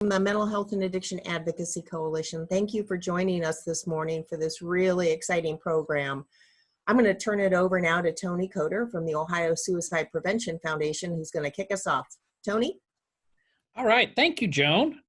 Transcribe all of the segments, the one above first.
the Mental Health and Addiction Advocacy Coalition. Thank you for joining us this morning for this really exciting program. I'm going to turn it over now to Tony Coder from the Ohio Suicide Prevention Foundation, who's going to kick us off. Tony? All right. Thank you, Joan.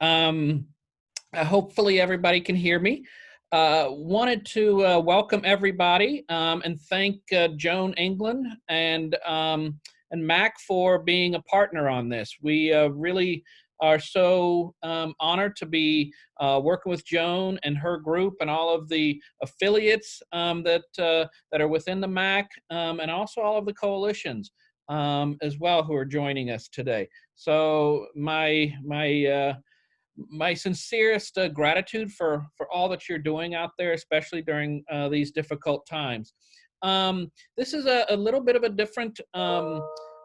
Hopefully everybody can hear me. Wanted to welcome everybody and thank Joan England and MHAC for being a partner on this. We really are so honored to be working with Joan and her group and all of the affiliates that are within the MHAC and also all of the coalitions as well who are joining us today. So my sincerest gratitude for all that you're doing out there, especially during these difficult times. This is a little bit of a different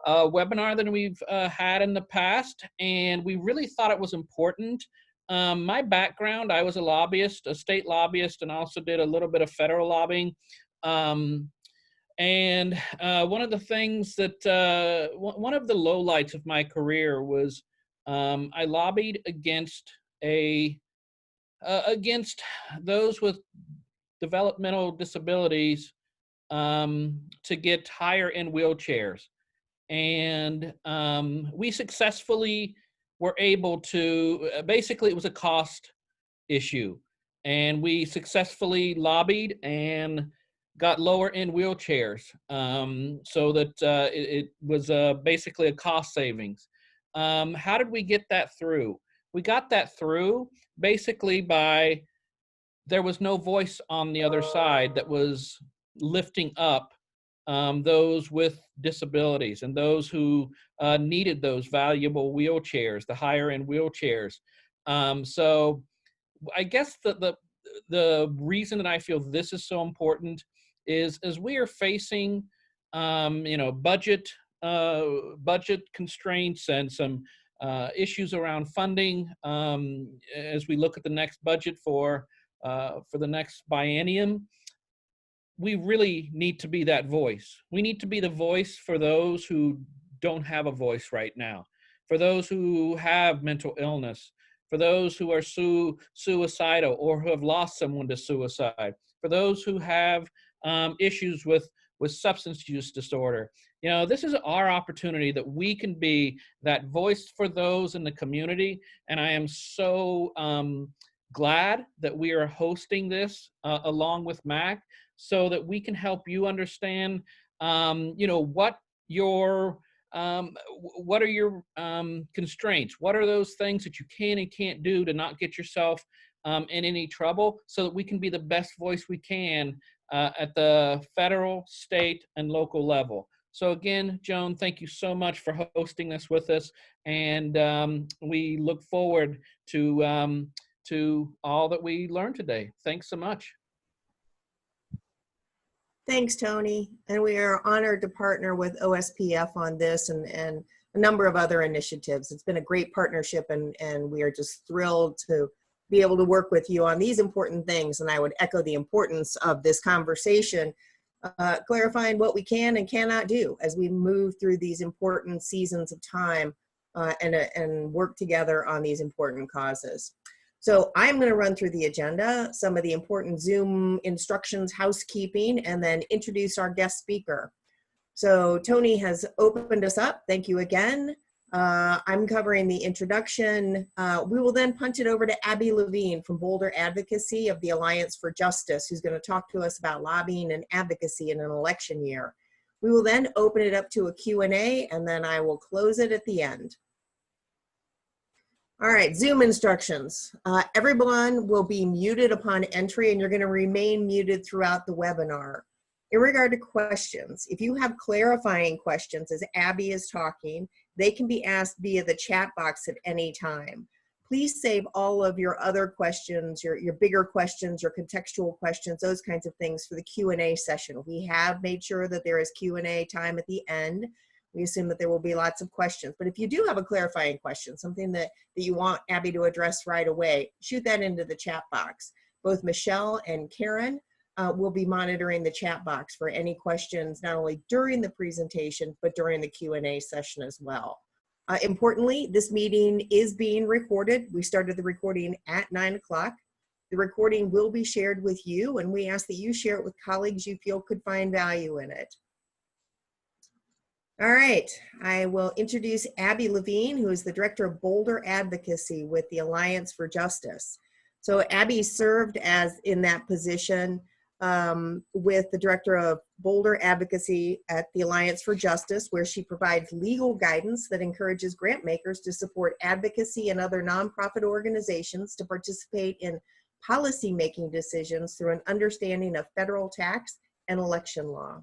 webinar than we've had in the past, and we really thought it was important. My background, I was a lobbyist, a state lobbyist, and also did a little bit of federal lobbying. And one of the things that, one of the lowlights of my career was I lobbied against against those with developmental disabilities to get higher end wheelchairs. And we successfully were able to, basically it was a cost issue. And we successfully lobbied and got lower end wheelchairs so that it was basically a cost savings. How did we get that through? We got that through basically by, there was no voice on the other side that was lifting up those with disabilities and those who needed those valuable wheelchairs, the higher end wheelchairs. So I guess the reason that I feel this is so important is as we are facing, budget constraints and some issues around funding as we look at the next budget for the next biennium, we really need to be that voice. We need to be the voice for those who don't have a voice right now, for those who have mental illness, for those who are suicidal or who have lost someone to suicide, for those who have issues with substance use disorder. You know, this is our opportunity that we can be that voice for those in the community. And I am so glad that we are hosting this along with MHAC so that we can help you understand, what are your constraints? What are those things that you can and can't do to not get yourself in any trouble so that we can be the best voice we can at the federal, state, and local level. So again, Joan, thank you so much for hosting this with us, and we look forward to all that we learned today. Thanks so much. Thanks, Tony. And we are honored to partner with OSPF on this and a number of other initiatives. It's been a great partnership, and we are just thrilled to be able to work with you on these important things. And I would echo the importance of this conversation, clarifying what we can and cannot do as we move through these important seasons of time and work together on these important causes. So I'm going to run through the agenda, some of the important Zoom instructions, housekeeping, and then introduce our guest speaker. So Tony has opened us up. Thank you again. I'm covering the introduction. We will then punt it over to Abby Levine from Bolder Advocacy of the Alliance for Justice, who's going to talk to us about lobbying and advocacy in an election year. We will then open it up to a Q&A, and then I will close it at the end. All right, Zoom instructions. Everyone will be muted upon entry, and you're going to remain muted throughout the webinar. In regard to questions, if you have clarifying questions as Abby is talking, they can be asked via the chat box at any time. Please save all of your other questions, your bigger questions, your contextual questions, those kinds of things for the Q&A session. We have made sure that there is Q&A time at the end. We assume that there will be lots of questions. But if you do have a clarifying question, something that you want Abby to address right away, shoot that into the chat box. Both Michelle and Karen will be monitoring the chat box for any questions, not only during the presentation, but during the Q&A session as well. Importantly, this meeting is being recorded. We started the recording at 9 o'clock. The recording will be shared with you, and we ask that you share it with colleagues you feel could find value in it. All right, I will introduce Abby Levine, who is the Director of Bolder Advocacy with the Alliance for Justice. So Abby served as in that position with the Director of Bolder Advocacy at the Alliance for Justice, where she provides legal guidance that encourages grant makers to support advocacy and other nonprofit organizations to participate in policy-making decisions through an understanding of federal tax and election law.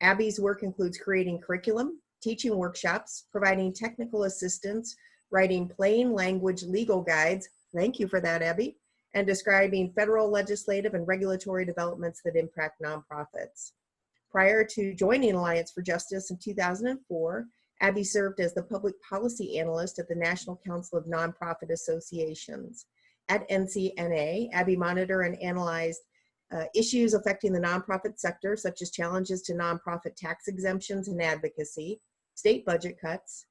Abby's work includes creating curriculum, teaching workshops, providing technical assistance, writing plain language legal guides, thank you for that, Abby, and describing federal legislative and regulatory developments that impact nonprofits. Prior to joining Alliance for Justice in 2004, Abby served as the public policy analyst at the National Council of Nonprofit Associations. At NCNA, Abby monitored and analyzed issues affecting the nonprofit sector, such as challenges to nonprofit tax exemptions and advocacy, state budget cuts,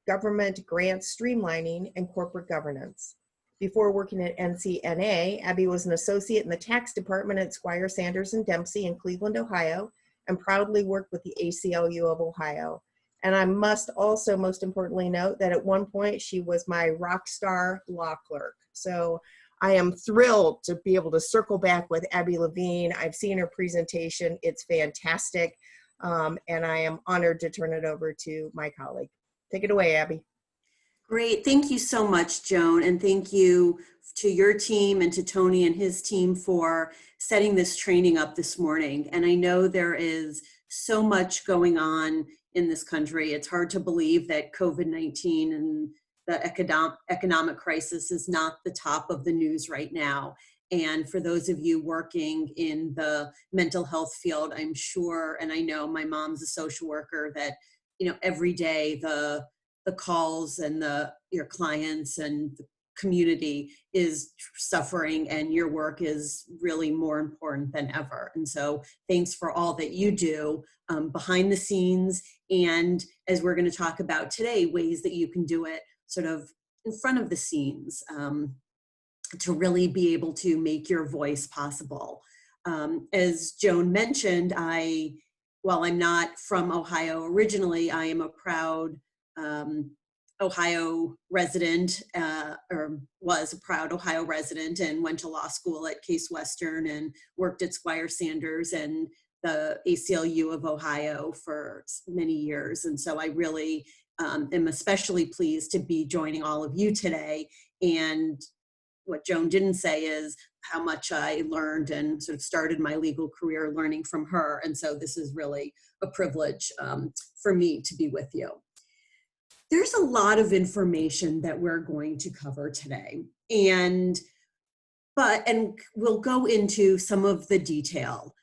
government grants streamlining, and corporate governance. Before working at NCNA, Abby was an associate in the tax department at Squire Sanders and Dempsey in Cleveland, Ohio, and proudly worked with the ACLU of Ohio. And I must also, most importantly, note that at one point she was my rock star law clerk. So I am thrilled to be able to circle back with Abby Levine. I've seen her presentation. It's fantastic. And I am honored to turn it over to my colleague. Take it away, Abby. Great. Thank you so much, Joan. And thank you to your team and to Tony and his team for setting this training up this morning. And I know there is so much going on in this country. It's hard to believe that COVID-19 and the economic crisis is not the top of the news right now. And for those of you working in the mental health field, I'm sure, and I know my mom's a social worker, that, you know, every day the calls and your clients and the community is suffering, and your work is really more important than ever. And so thanks for all that you do behind the scenes, and as we're going to talk about today, ways that you can do it sort of in front of the scenes to really be able to make your voice possible. As Joan mentioned, while I'm not from Ohio originally, I am a proud Ohio resident, or was a proud Ohio resident, and went to law school at Case Western and worked at Squire Sanders and the ACLU of Ohio for many years. And so I really am especially pleased to be joining all of you today. And what Joan didn't say is how much I learned and sort of started my legal career learning from her. And so this is really a privilege for me to be with you. There's a lot of information that we're going to cover today, and we'll go into some of the detail,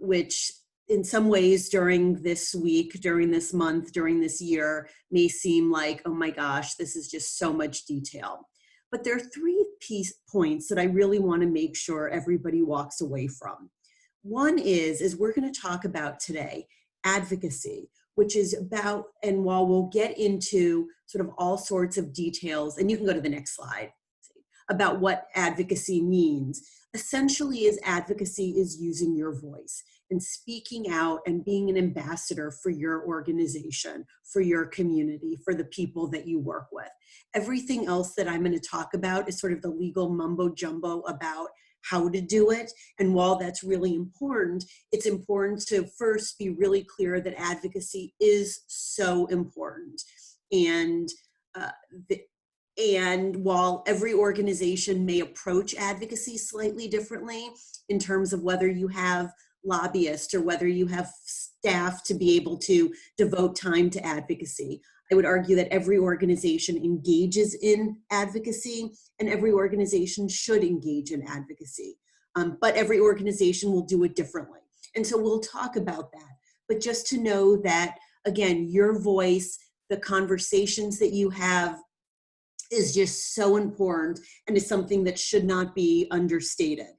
which in some ways during this week, during this month, during this year may seem like, oh my gosh, this is just so much detail. But there are three points that I really want to make sure everybody walks away from. One is we're going to talk about today advocacy, which is about, and while we'll get into sort of all sorts of details, and you can go to the next slide, about what advocacy means, essentially advocacy is using your voice and speaking out and being an ambassador for your organization, for your community, for the people that you work with. Everything else that I'm going to talk about is sort of the legal mumbo jumbo about how to do it. And while that's really important, it's important to first be really clear that advocacy is so important. And while every organization may approach advocacy slightly differently in terms of whether you have lobbyists or whether you have staff to be able to devote time to advocacy, I would argue that every organization engages in advocacy, and every organization should engage in advocacy. But every organization will do it differently. And so we'll talk about that. But just to know that, again, your voice, the conversations that you have is just so important and is something that should not be understated.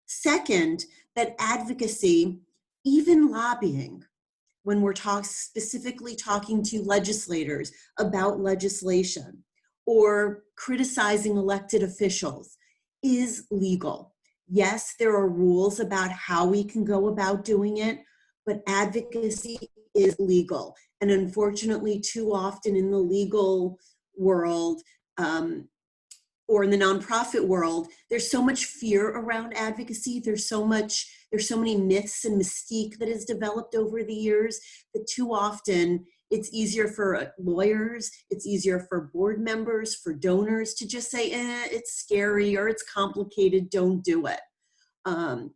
Second, that advocacy, even lobbying, when we're specifically talking to legislators about legislation or criticizing elected officials is legal. Yes, there are rules about how we can go about doing it, but advocacy is legal. And unfortunately, too often in the legal world, or in the nonprofit world, there's so much fear around advocacy. There's so many myths and mystique that has developed over the years that too often it's easier for lawyers, it's easier for board members, for donors to just say, it's scary or it's complicated, don't do it. And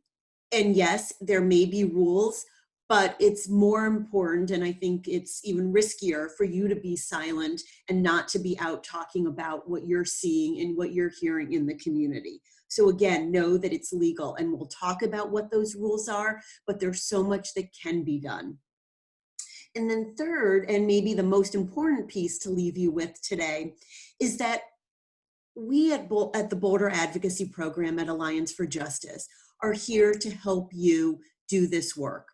yes, there may be rules, but it's more important, and I think it's even riskier for you to be silent and not to be out talking about what you're seeing and what you're hearing in the community. So again, know that it's legal, and we'll talk about what those rules are, but there's so much that can be done. And then third, and maybe the most important piece to leave you with today, is that we at the Bolder Advocacy Program at Alliance for Justice are here to help you do this work.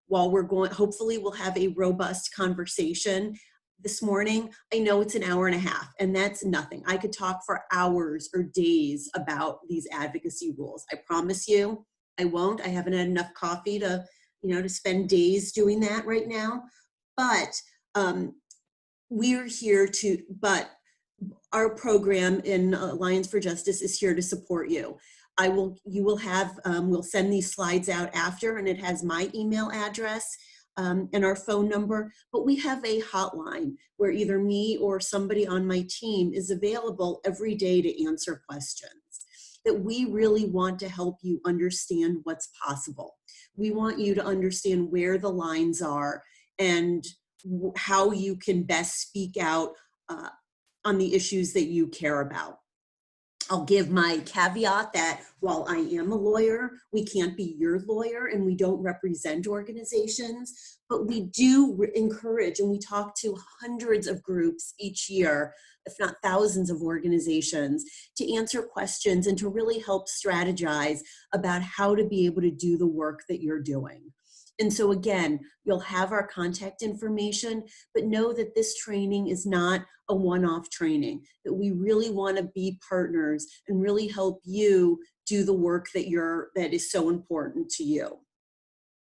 While hopefully we'll have a robust conversation this morning, I know it's an hour and a half, and that's nothing. I could talk for hours or days about these advocacy rules. I promise you, I won't. I haven't had enough coffee to spend days doing that right now. But but our program in Alliance for Justice is here to support you. We'll send these slides out after, and it has my email address and our phone number, but we have a hotline where either me or somebody on my team is available every day to answer questions. That we really want to help you understand what's possible. We want you to understand where the lines are and how you can best speak out on the issues that you care about. I'll give my caveat that while I am a lawyer, we can't be your lawyer and we don't represent organizations, but we do encourage, and we talk to hundreds of groups each year, if not thousands of organizations, to answer questions and to really help strategize about how to be able to do the work that you're doing. And so again, you'll have our contact information, but know that this training is not a one-off training, that we really want to be partners and really help you do the work that is so important to you.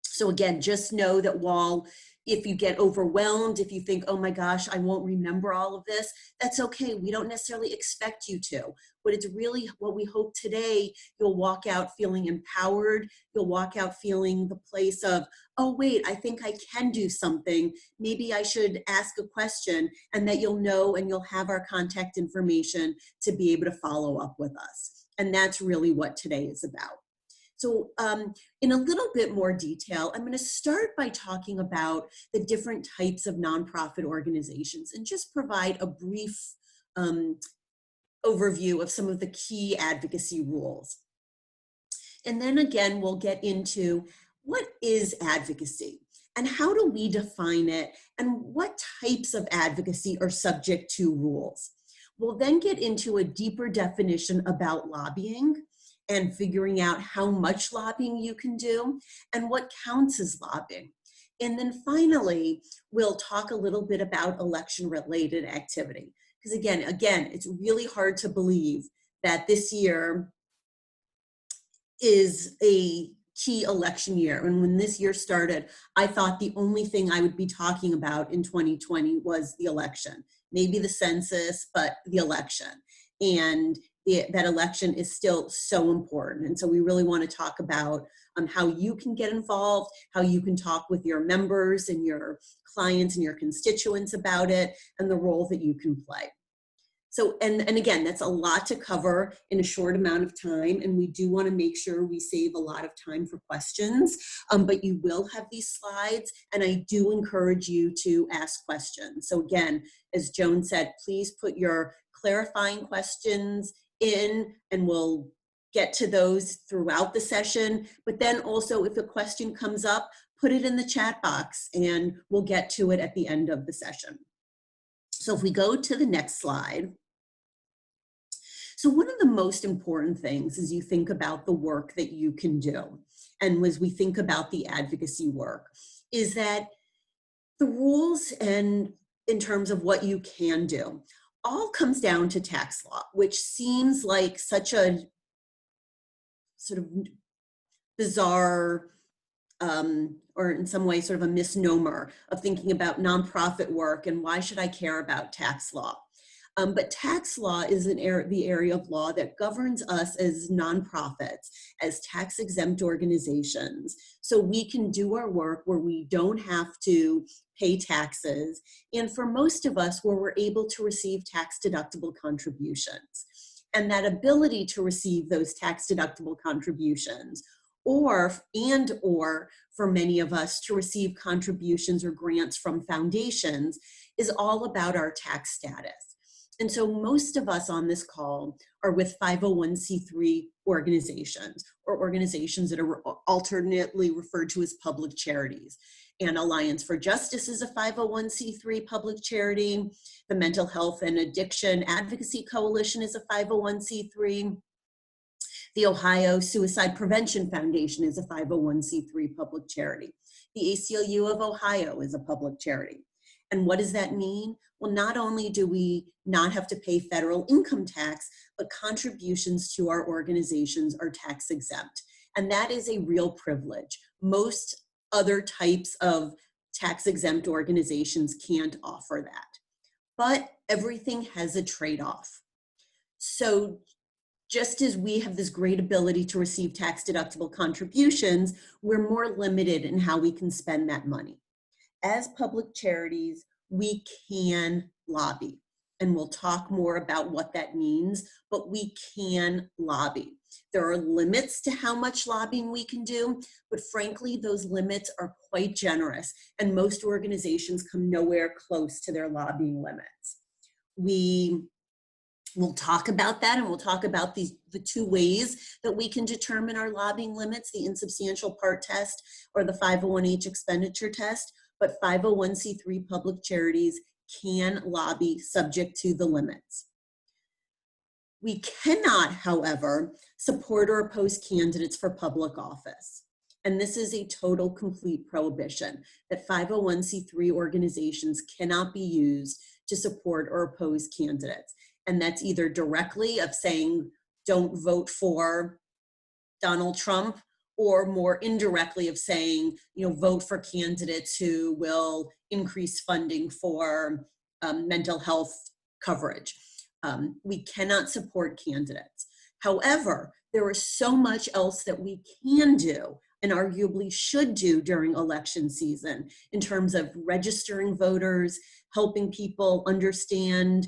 So again, just know that if you get overwhelmed, if you think, oh my gosh, I won't remember all of this, that's okay. We don't necessarily expect you to. But it's really what we hope today, you'll walk out feeling empowered. You'll walk out feeling the place of, oh wait, I think I can do something. Maybe I should ask a question, and that you'll know and you'll have our contact information to be able to follow up with us. And that's really what today is about. So in a little bit more detail, I'm going to start by talking about the different types of nonprofit organizations and just provide a brief overview of some of the key advocacy rules. And then again, we'll get into what is advocacy and how do we define it and what types of advocacy are subject to rules. We'll then get into a deeper definition about lobbying and figuring out how much lobbying you can do and what counts as lobbying. And then finally, we'll talk a little bit about election-related activity. Because again, it's really hard to believe that this year is a key election year. And when this year started, I thought the only thing I would be talking about in 2020 was the election. Maybe the census, but the election. And that election is still so important. And so we really want to talk about how you can get involved, how you can talk with your members and your clients and your constituents about it, and the role that you can play. So, and again, that's a lot to cover in a short amount of time, and we do want to make sure we save a lot of time for questions, but you will have these slides, and I do encourage you to ask questions. So again, as Joan said, please put your clarifying questions in, and we'll get to those throughout the session. But then also, if a question comes up, put it in the chat box, and we'll get to it at the end of the session. So if we go to the next slide. So one of the most important things as you think about the work that you can do, and as we think about the advocacy work, is that The rules and in terms of what you can do all comes down to tax law, which seems like such a sort of bizarre or in some way sort of a misnomer of thinking about nonprofit work and why should I care about tax law. But tax law is the area of law that governs us as nonprofits, as tax-exempt organizations, so we can do our work where we don't have to pay taxes, and for most of us, where we're able to receive tax-deductible contributions. And that ability to receive those tax-deductible contributions, or for many of us to receive contributions or grants from foundations, is all about our tax status. And so most of us on this call are with 501c3 organizations, or organizations that are alternately referred to as public charities. And Alliance for Justice is a 501c3 public charity. The Mental Health and Addiction Advocacy Coalition is a 501c3. The Ohio Suicide Prevention Foundation is a 501c3 public charity. The ACLU of Ohio is a public charity. And what does that mean? Well, not only do we not have to pay federal income tax, but contributions to our organizations are tax exempt. And that is a real privilege. Most other types of tax exempt organizations can't offer that. But everything has a trade-off. So just as we have this great ability to receive tax deductible contributions, we're more limited in how we can spend that money. As public charities, we can lobby, and we'll talk more about what that means, but we can lobby. There are limits to how much lobbying we can do, but frankly, those limits are quite generous, and most organizations come nowhere close to their lobbying limits. We'll talk about that, and we'll talk about the two ways that we can determine our lobbying limits, the insubstantial part test or the 501H expenditure test. But 501c3 public charities can lobby subject to the limits. We cannot, however, support or oppose candidates for public office. And this is a total, complete prohibition, that 501c3 organizations cannot be used to support or oppose candidates. And that's either directly of saying, don't vote for Donald Trump, or more indirectly of saying, vote for candidates who will increase funding for mental health coverage. We cannot support candidates. However, there is so much else that we can do and arguably should do during election season in terms of registering voters, helping people understand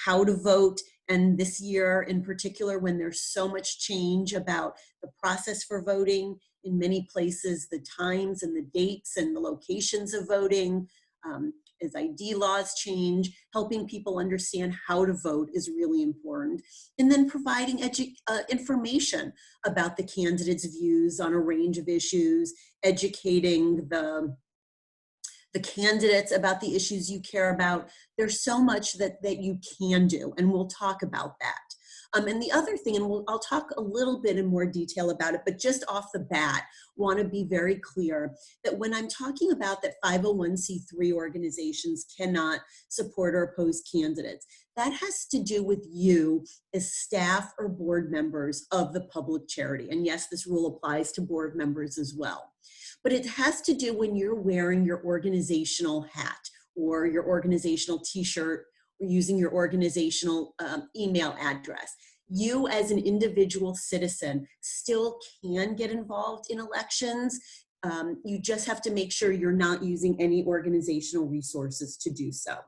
how to vote. And this year in particular, when there's so much change about the process for voting in many places, the times and the dates and the locations of voting, as ID laws change, helping people understand how to vote is really important. And then providing information about the candidates' views on a range of issues, educating the candidates about the issues you care about. There's so much that you can do, and we'll talk about that. And the other thing, and I'll talk a little bit in more detail about it, but just off the bat, want to be very clear that when I'm talking about that 501c3 organizations cannot support or oppose candidates, that has to do with you as staff or board members of the public charity. And yes, this rule applies to board members as well. But it has to do when you're wearing your organizational hat or your organizational t-shirt or using your organizational email address. You as an individual citizen still can get involved in elections. You just have to make sure you're not using any organizational resources to do so.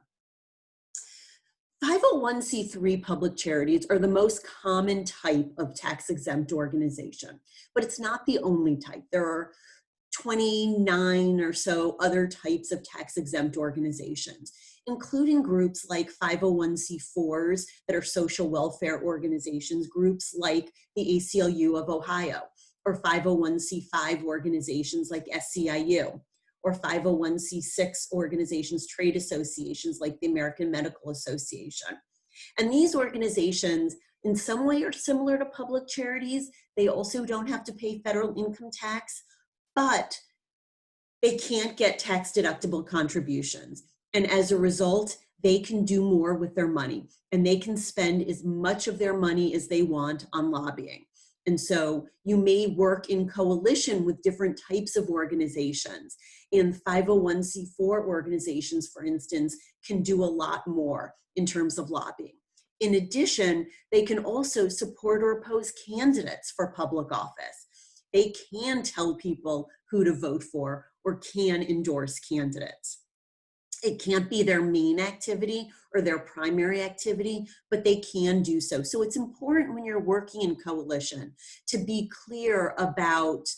501c3 public charities are the most common type of tax-exempt organization, but it's not the only type. There are 29 or so other types of tax-exempt organizations, including groups like 501c4s that are social welfare organizations, groups like the ACLU of Ohio, or 501c5 organizations like SCIU, or 501c6 organizations, trade associations like the American Medical Association. And these organizations in some way are similar to public charities. They also don't have to pay federal income tax, but they can't get tax-deductible contributions. And as a result, they can do more with their money, and they can spend as much of their money as they want on lobbying. And so you may work in coalition with different types of organizations. And 501c4 organizations, for instance, can do a lot more in terms of lobbying. In addition, they can also support or oppose candidates for public office. They can tell people who to vote for or can endorse candidates. It can't be their main activity or their primary activity, but they can do so. So it's important when you're working in coalition to be clear about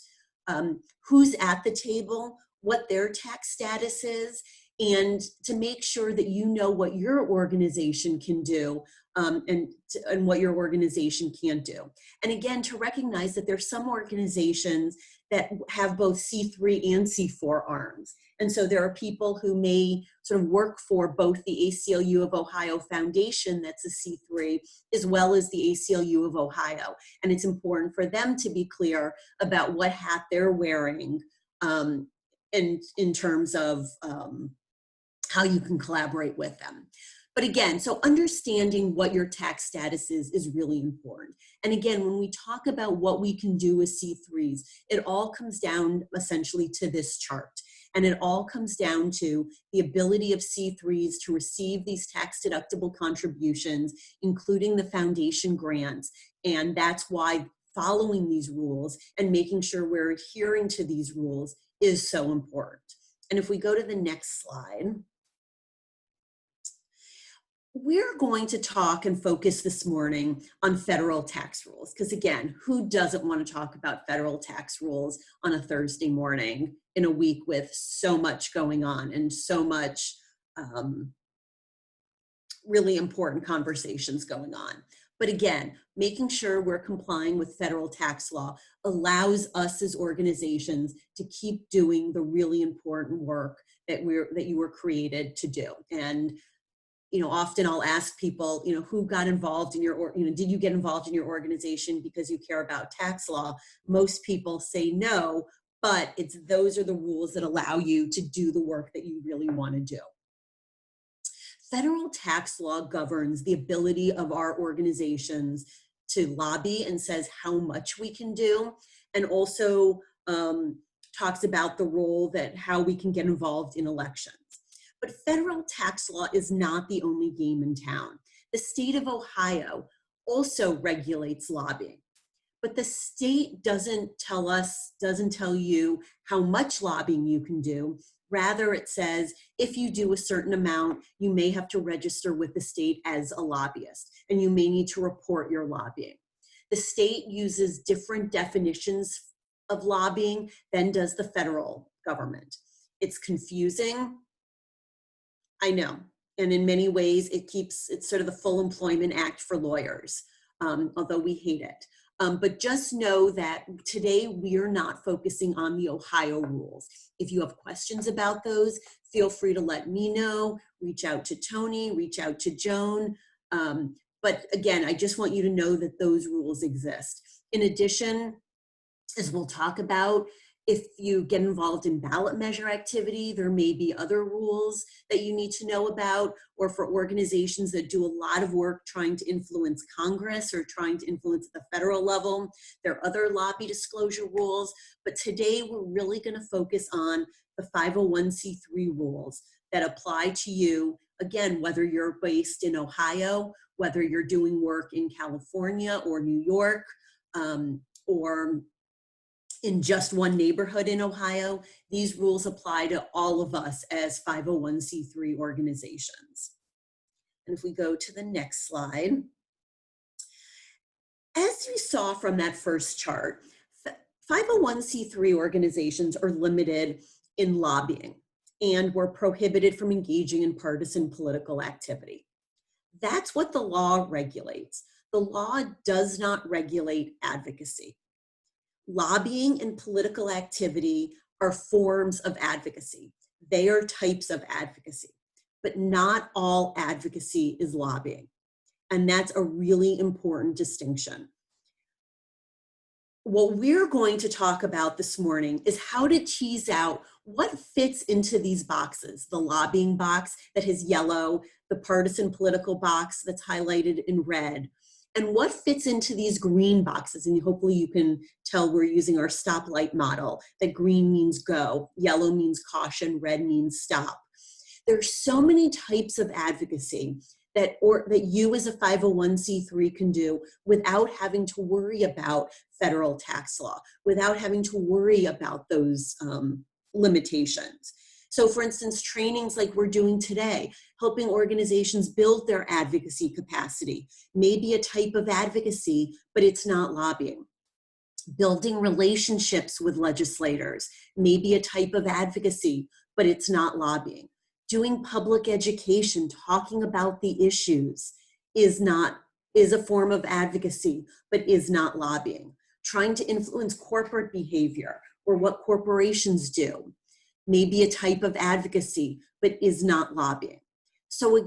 who's at the table, what their tax status is, and to make sure that you know what your organization can do and what your organization can't do. And again, to recognize that there's some organizations that have both C3 and C4 arms. And so there are people who may sort of work for both the ACLU of Ohio Foundation, that's a C3, as well as the ACLU of Ohio. And it's important for them to be clear about what hat they're wearing in terms of how you can collaborate with them. But again, so understanding what your tax status is really important. And again, when we talk about what we can do with C3s, it all comes down essentially to this chart. And it all comes down to the ability of C3s to receive these tax-deductible contributions, including the foundation grants. And that's why following these rules and making sure we're adhering to these rules is so important. And if we go to the next slide, we're going to talk and focus this morning on federal tax rules, because again, who doesn't want to talk about federal tax rules on a Thursday morning in a week with so much going on and so much really important conversations going on. But again, making sure we're complying with federal tax law allows us as organizations to keep doing the really important work that you were created to do. And often I'll ask people, who got involved in your, did you get involved in your organization because you care about tax law? Most people say no, but those are the rules that allow you to do the work that you really want to do. Federal tax law governs the ability of our organizations to lobby and says how much we can do, and also talks about the role how we can get involved in elections. But federal tax law is not the only game in town. The state of Ohio also regulates lobbying, but the state doesn't tell you how much lobbying you can do. Rather, it says if you do a certain amount, you may have to register with the state as a lobbyist, and you may need to report your lobbying. The state uses different definitions of lobbying than does the federal government. It's confusing, I know, and in many ways it's sort of the Full Employment Act for lawyers, although we hate it. But just know that today we are not focusing on the Ohio rules. If you have questions about those, feel free to let me know, reach out to Tony, reach out to Joan. But again, I just want you to know that those rules exist. In addition, as we'll talk about, if you get involved in ballot measure activity, there may be other rules that you need to know about, or for organizations that do a lot of work trying to influence Congress or trying to influence at the federal level, there are other lobby disclosure rules. But today we're really going to focus on the 501c3 rules that apply to you, again, whether you're based in Ohio, whether you're doing work in California or New York, or in just one neighborhood in Ohio. These rules apply to all of us as 501c3 organizations. And if we go to the next slide, as you saw from that first chart, 501c3 organizations are limited in lobbying and were prohibited from engaging in partisan political activity. That's what the law regulates. The law does not regulate advocacy. Lobbying and political activity are forms of advocacy. They are types of advocacy, but not all advocacy is lobbying. And that's a really important distinction. What we're going to talk about this morning is how to tease out what fits into these boxes? The lobbying box that has yellow, the partisan political box that's highlighted in red, and what fits into these green boxes? And hopefully you can tell we're using our stoplight model, that green means go, yellow means caution, red means stop. There's so many types of advocacy that you as a 501c3 can do without having to worry about federal tax law, without having to worry about those limitations. So for instance, trainings like we're doing today, helping organizations build their advocacy capacity, may be a type of advocacy, but it's not lobbying. Building relationships with legislators may be a type of advocacy, but it's not lobbying. Doing public education, talking about the issues is a form of advocacy, but is not lobbying. Trying to influence corporate behavior or what corporations do may be a type of advocacy, but is not lobbying. So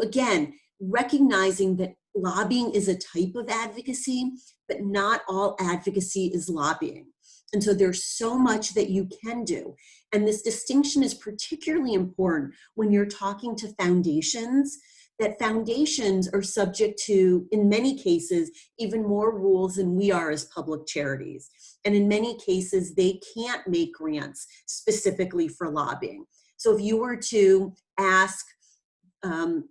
again, recognizing that lobbying is a type of advocacy, but not all advocacy is lobbying. And so there's so much that you can do. And this distinction is particularly important when you're talking to foundations, that foundations are subject to, in many cases, even more rules than we are as public charities. And in many cases, they can't make grants specifically for lobbying. So if you were to ask a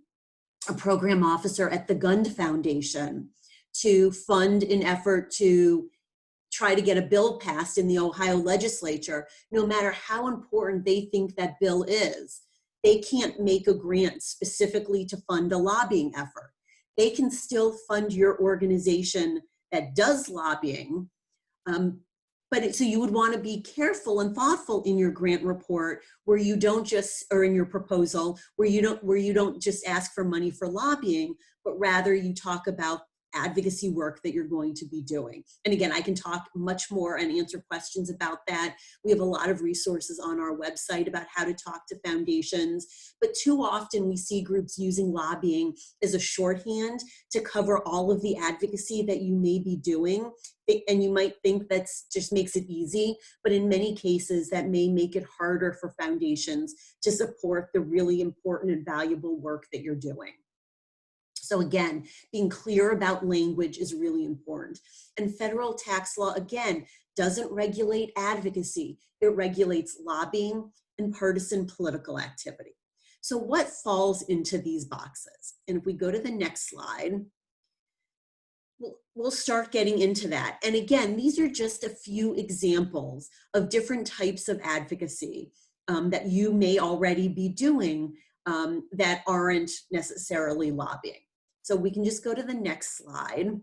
program officer at the Gund Foundation to fund an effort to try to get a bill passed in the Ohio legislature, no matter how important they think that bill is, they can't make a grant specifically to fund a lobbying effort. They can still fund your organization that does lobbying, so you would want to be careful and thoughtful in your grant report where you don't just, or in your proposal, where you don't just ask for money for lobbying, but rather you talk about advocacy work that you're going to be doing. And again, I can talk much more and answer questions about that. We have a lot of resources on our website about how to talk to foundations, but too often we see groups using lobbying as a shorthand to cover all of the advocacy that you may be doing. And you might think that just makes it easy, but in many cases that may make it harder for foundations to support the really important and valuable work that you're doing. So again, being clear about language is really important. And federal tax law, again, doesn't regulate advocacy. It regulates lobbying and partisan political activity. So what falls into these boxes? And if we go to the next slide, we'll start getting into that. And again, these are just a few examples of different types of advocacy that you may already be doing that aren't necessarily lobbying. So we can just go to the next slide.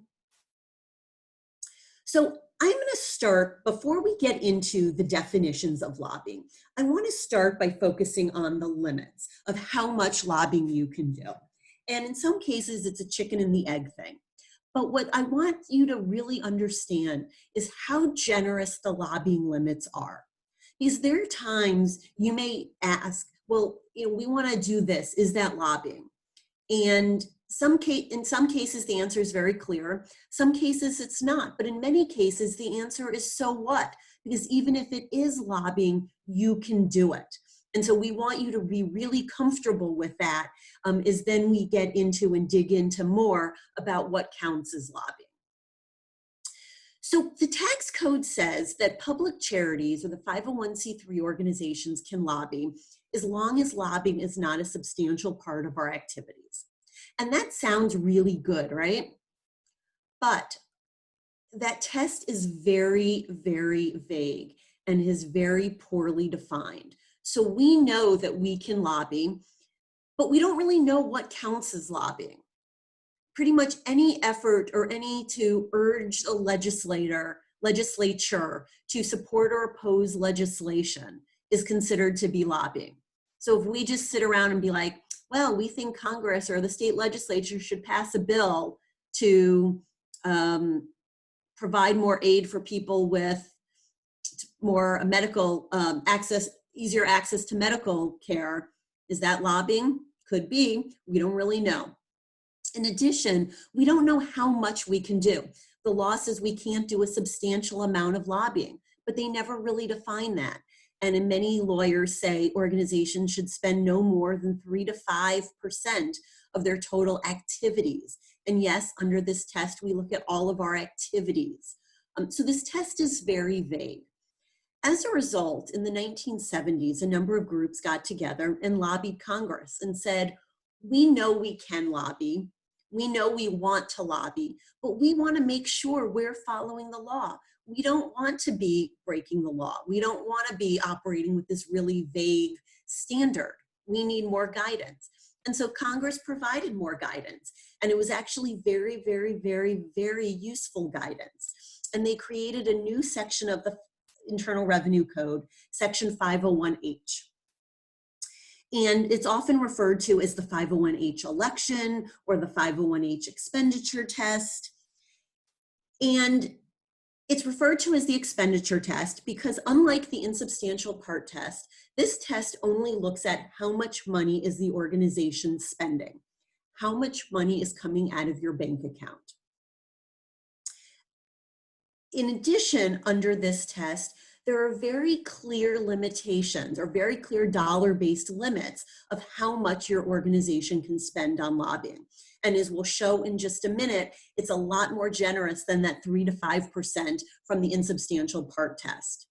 So I'm going to start, before we get into the definitions of lobbying, I want to start by focusing on the limits of how much lobbying you can do. And in some cases, it's a chicken and the egg thing. But what I want you to really understand is how generous the lobbying limits are. Because there are times you may ask, well, we want to do this. Is that lobbying? And in some cases, the answer is very clear. Some cases, it's not. But in many cases, the answer is so what? Because even if it is lobbying, you can do it. And so we want you to be really comfortable with that, is then we get into and dig into more about what counts as lobbying. So the tax code says that public charities or the 501c3 organizations can lobby as long as lobbying is not a substantial part of our activities. And that sounds really good, right? But that test is very, very vague and is very poorly defined. So we know that we can lobby, but we don't really know what counts as lobbying. Pretty much any effort or any to urge a legislature to support or oppose legislation is considered to be lobbying. So if we just sit around and be like, well, we think Congress or the state legislature should pass a bill to provide more aid for people with more medical access, easier access to medical care. Is that lobbying? Could be. We don't really know. In addition, we don't know how much we can do. The law says we can't do a substantial amount of lobbying, but they never really define that. And many lawyers say organizations should spend no more than 3 to 5% of their total activities. And yes, under this test, we look at all of our activities. So this test is very vague. As a result, in the 1970s, a number of groups got together and lobbied Congress and said, we know we can lobby, we know we want to lobby, but we want to make sure we're following the law. We don't want to be breaking the law. We don't want to be operating with this really vague standard. We need more guidance. And so Congress provided more guidance. And it was actually very, very, very, very useful guidance. And they created a new section of the Internal Revenue Code, Section 501H. And it's often referred to as the 501H election or the 501H expenditure test. And it's referred to as the expenditure test because unlike the insubstantial part test, this test only looks at how much money is the organization spending, how much money is coming out of your bank account. In addition, under this test, there are very clear limitations or very clear dollar-based limits of how much your organization can spend on lobbying. And as we'll show in just a minute, it's a lot more generous than that 3 to 5% from the insubstantial part test.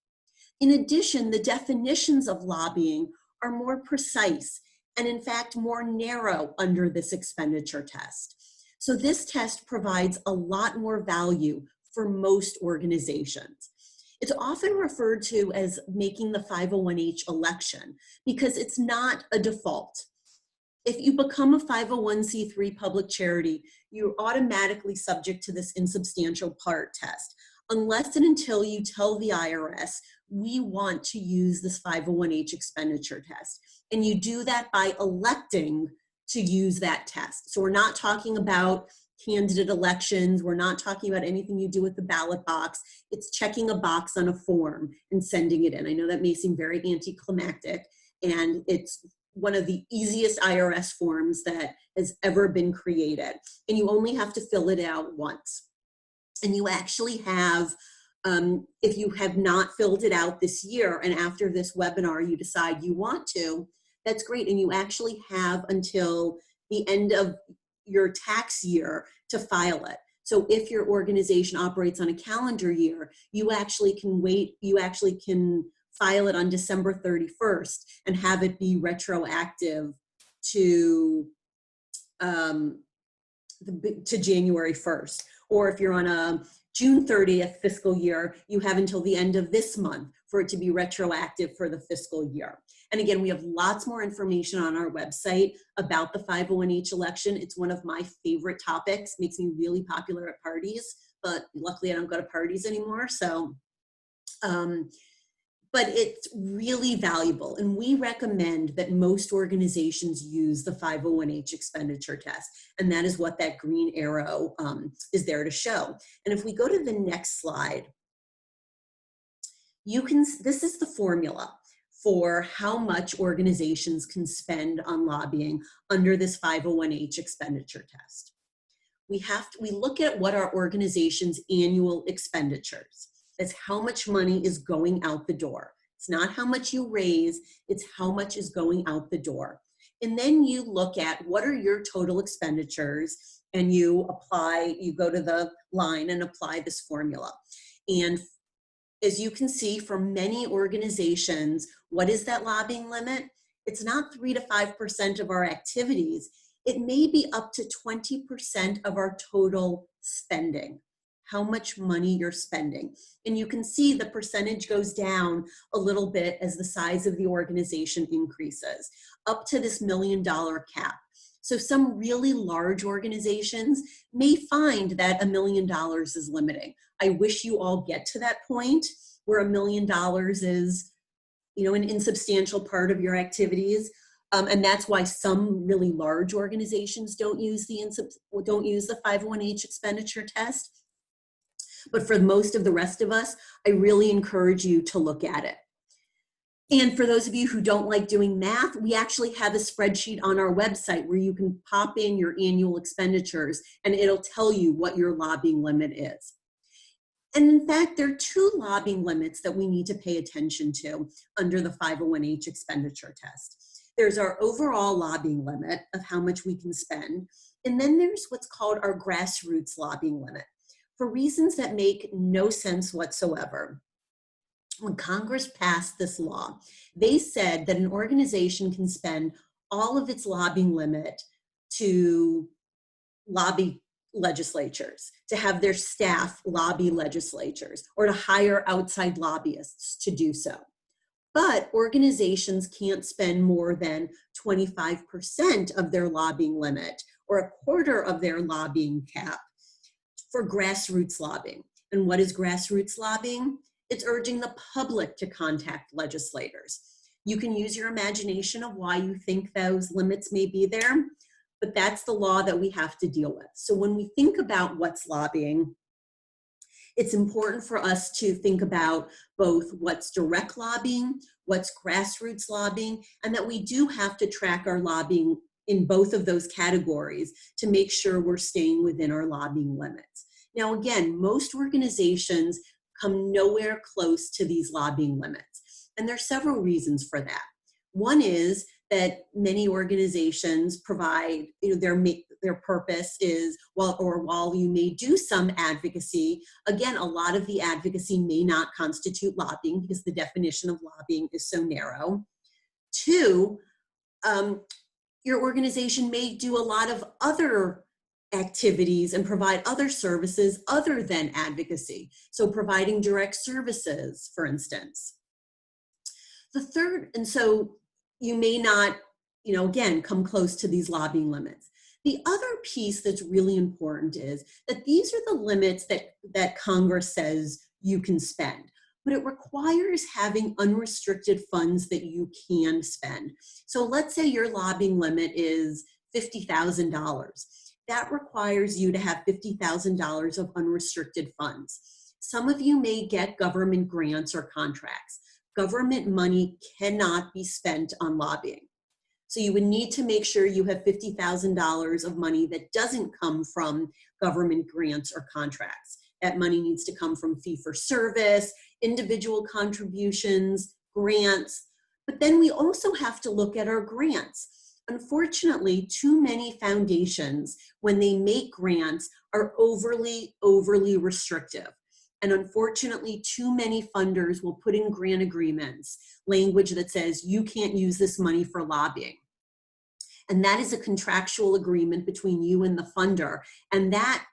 In addition, the definitions of lobbying are more precise and in fact more narrow under this expenditure test. So this test provides a lot more value for most organizations. It's often referred to as making the 501H election because it's not a default. If you become a 501c3 public charity, you're automatically subject to this insubstantial part test, unless and until you tell the IRS, we want to use this 501H expenditure test. And you do that by electing to use that test. So we're not talking about candidate elections. We're not talking about anything you do with the ballot box. It's checking a box on a form and sending it in. I know that may seem very anticlimactic, and it's one of the easiest IRS forms that has ever been created. And you only have to fill it out once. And you actually have, if you have not filled it out this year, and after this webinar you decide you want to, that's great. And you actually have until the end of your tax year to file it. So if your organization operates on a calendar year, you actually can wait, you actually can file it on December 31st and have it be retroactive to January 1st. Or if you're on a June 30th fiscal year, you have until the end of this month for it to be retroactive for the fiscal year. And again, we have lots more information on our website about the 501H election. It's one of my favorite topics, makes me really popular at parties, but luckily I don't go to parties anymore. So, but it's really valuable. And we recommend that most organizations use the 501H expenditure test. And that is what that green arrow is there to show. And if we go to the next slide, this is the formula for how much organizations can spend on lobbying under this 501H expenditure test. We look at what our organization's annual expenditures. That's how much money is going out the door. It's not how much you raise, it's how much is going out the door. And then you look at what are your total expenditures, and you go to the line and apply this formula. And as you can see, for many organizations, what is that lobbying limit? It's not 3 to 5% of our activities. It may be up to 20% of our total spending, how much money you're spending. And you can see the percentage goes down a little bit as the size of the organization increases, up to this $1 million cap. So some really large organizations may find that $1 million is limiting. I wish you all get to that point where $1 million is, an insubstantial part of your activities. And that's why some really large organizations don't use the 501H expenditure test. But for most of the rest of us, I really encourage you to look at it. And for those of you who don't like doing math, we actually have a spreadsheet on our website where you can pop in your annual expenditures and it'll tell you what your lobbying limit is. And in fact, there are two lobbying limits that we need to pay attention to under the 501H expenditure test. There's our overall lobbying limit of how much we can spend, and then there's what's called our grassroots lobbying limit. For reasons that make no sense whatsoever, when Congress passed this law, they said that an organization can spend all of its lobbying limit to lobby legislatures, to have their staff lobby legislatures, or to hire outside lobbyists to do so. But organizations can't spend more than 25% of their lobbying limit, or a quarter of their lobbying cap, for grassroots lobbying. And what is grassroots lobbying? It's urging the public to contact legislators. You can use your imagination of why you think those limits may be there, but that's the law that we have to deal with. So when we think about what's lobbying, it's important for us to think about both what's direct lobbying, what's grassroots lobbying, and that we do have to track our lobbying in both of those categories to make sure we're staying within our lobbying limits. Now, again, most organizations come nowhere close to these lobbying limits, and there are several reasons for that. One is that many organizations provide, their purpose is, while you may do some advocacy, again, a lot of the advocacy may not constitute lobbying because the definition of lobbying is so narrow. Two, your organization may do a lot of other activities and provide other services other than advocacy. So providing direct services, for instance. The third, and so you may not, again, come close to these lobbying limits. The other piece that's really important is that these are the limits that Congress says you can spend, but it requires having unrestricted funds that you can spend. So let's say your lobbying limit is $50,000. That requires you to have $50,000 of unrestricted funds. Some of you may get government grants or contracts. Government money cannot be spent on lobbying. So you would need to make sure you have $50,000 of money that doesn't come from government grants or contracts. That money needs to come from fee-for-service, individual contributions, grants. But then we also have to look at our grants. Unfortunately, too many foundations, when they make grants, are overly restrictive. And unfortunately, too many funders will put in grant agreements language that says you can't use this money for lobbying. And that is a contractual agreement between you and the funder. And that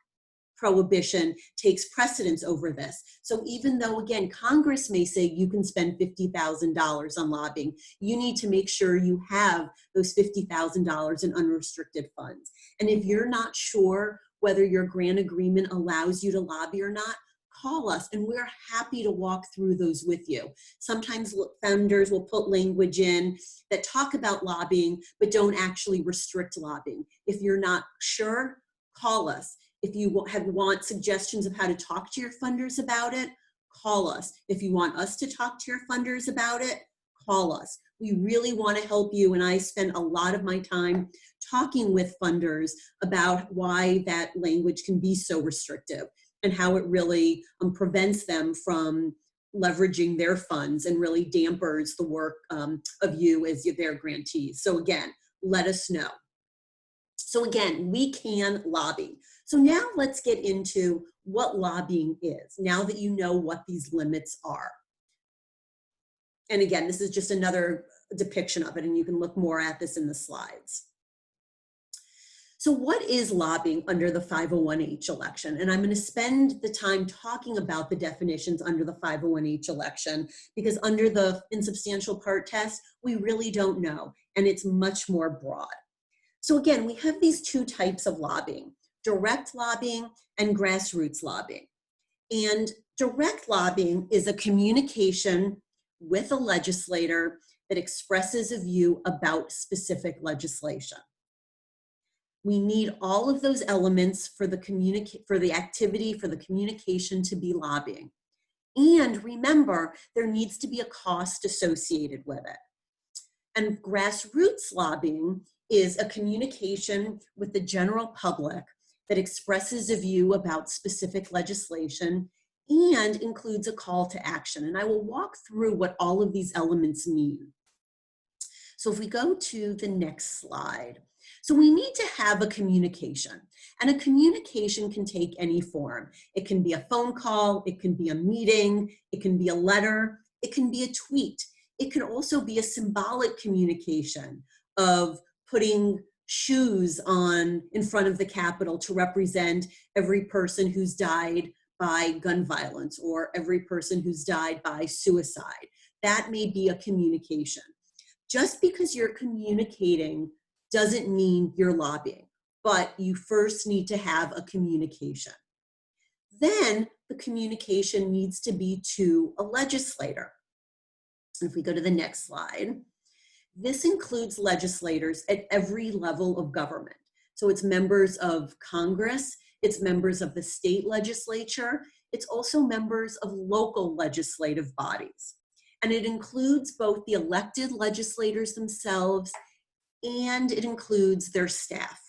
prohibition takes precedence over this. So even though, again, Congress may say you can spend $50,000 on lobbying, you need to make sure you have those $50,000 in unrestricted funds. And if you're not sure whether your grant agreement allows you to lobby or not, call us and we're happy to walk through those with you. Sometimes funders will put language in that talk about lobbying, but don't actually restrict lobbying. If you're not sure, call us. If you want suggestions of how to talk to your funders about it, call us. If you want us to talk to your funders about it, call us. We really want to help you, and I spend a lot of my time talking with funders about why that language can be so restrictive and how it really prevents them from leveraging their funds and really dampers the work of you as their grantees. So again, let us know. So again, we can lobby. So now let's get into what lobbying is, now that you know what these limits are. And again, this is just another depiction of it, and you can look more at this in the slides. So what is lobbying under the 501H election? And I'm going to spend the time talking about the definitions under the 501H election, because under the insubstantial part test, we really don't know, and it's much more broad. So again, we have these two types of lobbying, direct lobbying and grassroots lobbying. And direct lobbying is a communication with a legislator that expresses a view about specific legislation. We need all of those elements for the activity, for the communication to be lobbying. And remember, there needs to be a cost associated with it. And grassroots lobbying is a communication with the general public that expresses a view about specific legislation and includes a call to action. And I will walk through what all of these elements mean. So if we go to the next slide. So we need to have a communication, and a communication can take any form. It can be a phone call, it can be a meeting, it can be a letter, it can be a tweet. It can also be a symbolic communication of putting shoes on in front of the Capitol to represent every person who's died by gun violence or every person who's died by suicide. That may be a communication. Just because you're communicating doesn't mean you're lobbying, but you first need to have a communication. Then the communication needs to be to a legislator. If we go to the next slide, this includes legislators at every level of government. So it's members of Congress, it's members of the state legislature, it's also members of local legislative bodies. And it includes both the elected legislators themselves and it includes their staff.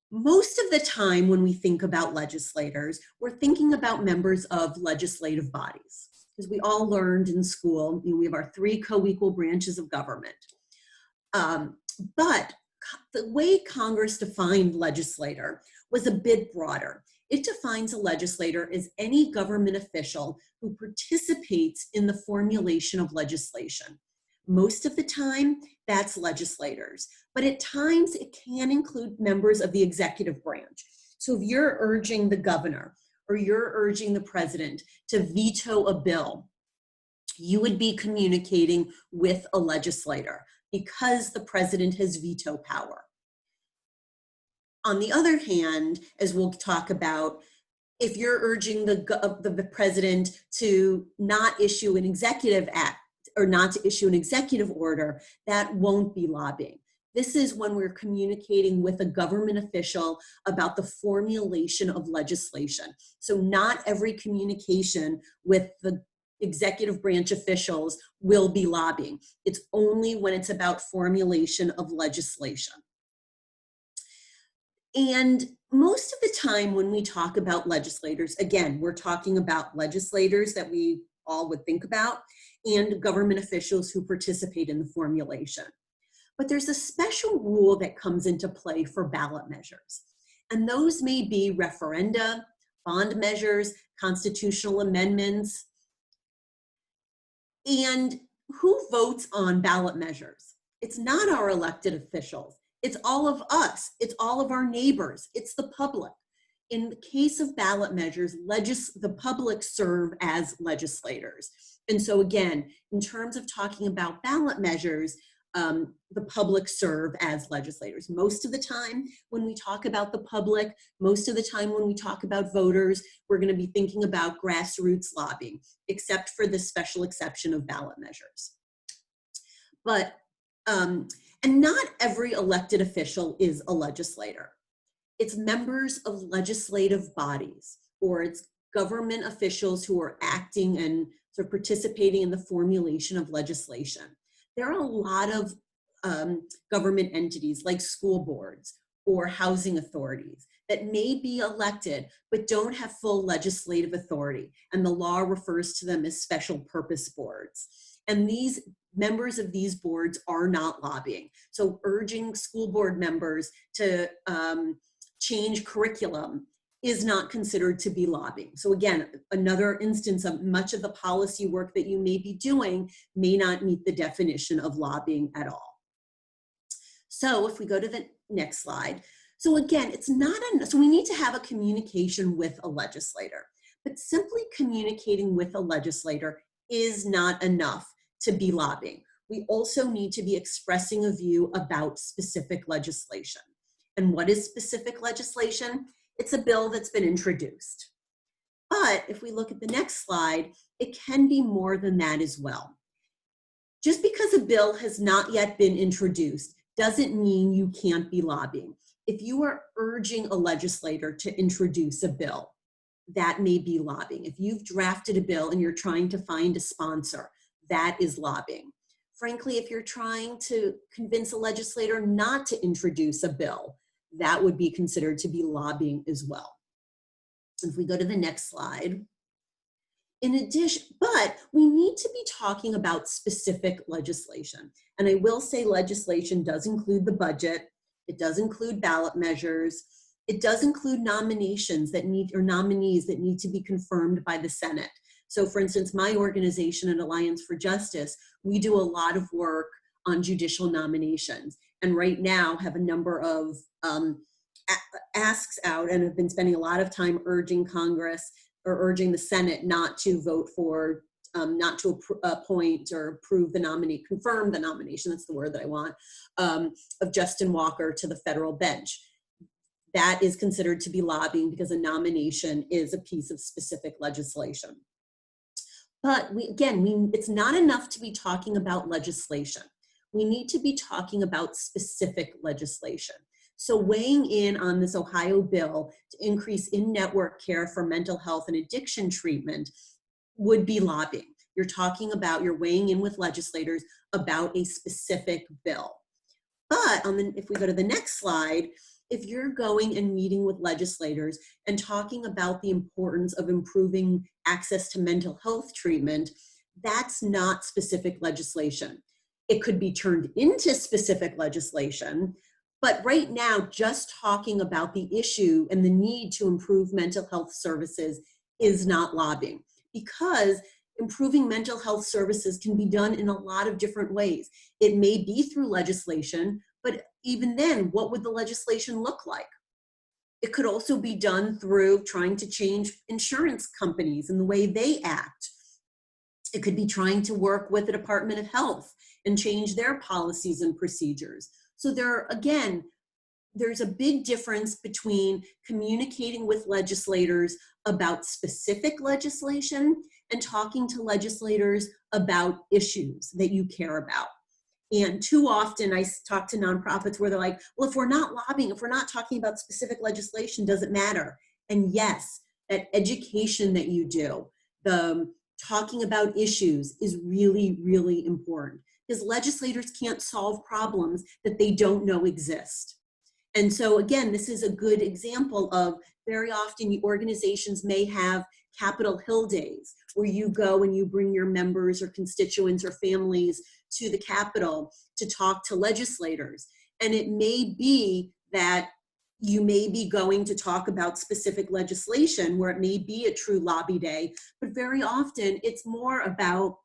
Most of the time when we think about legislators, we're thinking about members of legislative bodies. Because we all learned in school, we have our 3 co-equal branches of government. But the way Congress defined legislator was a bit broader. It defines a legislator as any government official who participates in the formulation of legislation. Most of the time, that's legislators, but at times it can include members of the executive branch. So if you're urging the governor or you're urging the president to veto a bill, you would be communicating with a legislator because the president has veto power. On the other hand, as we'll talk about, if you're urging the president to not issue an executive act or not to issue an executive order, that won't be lobbying. This is when we're communicating with a government official about the formulation of legislation. So not every communication with the executive branch officials will be lobbying. It's only when it's about formulation of legislation. And most of the time when we talk about legislators, again, we're talking about legislators that we all would think about and government officials who participate in the formulation. But there's a special rule that comes into play for ballot measures. And those may be referenda, bond measures, constitutional amendments. And who votes on ballot measures? It's not our elected officials. It's all of us. It's all of our neighbors. It's the public. In the case of ballot measures, the public serve as legislators. And so again, in terms of talking about ballot measures, the public serve as legislators. Most of the time when we talk about the public, most of the time when we talk about voters, we're going to be thinking about grassroots lobbying, except for the special exception of ballot measures. But, and not every elected official is a legislator. It's members of legislative bodies, or it's government officials who are acting and sort of participating in the formulation of legislation. There are a lot of government entities like school boards or housing authorities that may be elected but don't have full legislative authority, and the law refers to them as special purpose boards. And these members of these boards are not lobbying. So urging school board members to change curriculum is not considered to be lobbying. So again, another instance of much of the policy work that you may be doing may not meet the definition of lobbying at all. So if we go to the next slide. So again, it's not enough. So we need to have a communication with a legislator, but simply communicating with a legislator is not enough to be lobbying. We also need to be expressing a view about specific legislation. And what is specific legislation? It's a bill that's been introduced. But if we look at the next slide, it can be more than that as well. Just because a bill has not yet been introduced doesn't mean you can't be lobbying. If you are urging a legislator to introduce a bill, that may be lobbying. If you've drafted a bill and you're trying to find a sponsor, that is lobbying. Frankly, if you're trying to convince a legislator not to introduce a bill, that would be considered to be lobbying as well. If we go to the next slide. In addition, but we need to be talking about specific legislation. And I will say legislation does include the budget. It does include ballot measures. It does include nominations that need, or nominees that need to be confirmed by the Senate. So for instance, my organization at Alliance for Justice, we do a lot of work on judicial nominations. And right now have a number of asks out and have been spending a lot of time urging Congress or urging the Senate not to vote for, not to appoint or approve the nominee, confirm the nomination, that's the word that I want, of Justin Walker to the federal bench. That is considered to be lobbying because a nomination is a piece of specific legislation. But it's not enough to be talking about legislation. We need to be talking about specific legislation. So weighing in on this Ohio bill to increase in-network care for mental health and addiction treatment would be lobbying. You're weighing in with legislators about a specific bill. But if we go to the next slide, if you're going and meeting with legislators and talking about the importance of improving access to mental health treatment, that's not specific legislation. It could be turned into specific legislation, but right now, just talking about the issue and the need to improve mental health services is not lobbying, because improving mental health services can be done in a lot of different ways. It may be through legislation, but even then, what would the legislation look like? It could also be done through trying to change insurance companies and the way they act. It could be trying to work with the Department of Health and change their policies and procedures. So there's a big difference between communicating with legislators about specific legislation and talking to legislators about issues that you care about. And too often I talk to nonprofits where they're like, well, if we're not lobbying, if we're not talking about specific legislation, does it matter? And yes, that education that you do, the talking about issues is really, really important, because legislators can't solve problems that they don't know exist. And so again, this is a good example of very often organizations may have Capitol Hill days where you go and you bring your members or constituents or families to the Capitol to talk to legislators. And it may be that you may be going to talk about specific legislation where it may be a true lobby day, but very often it's more about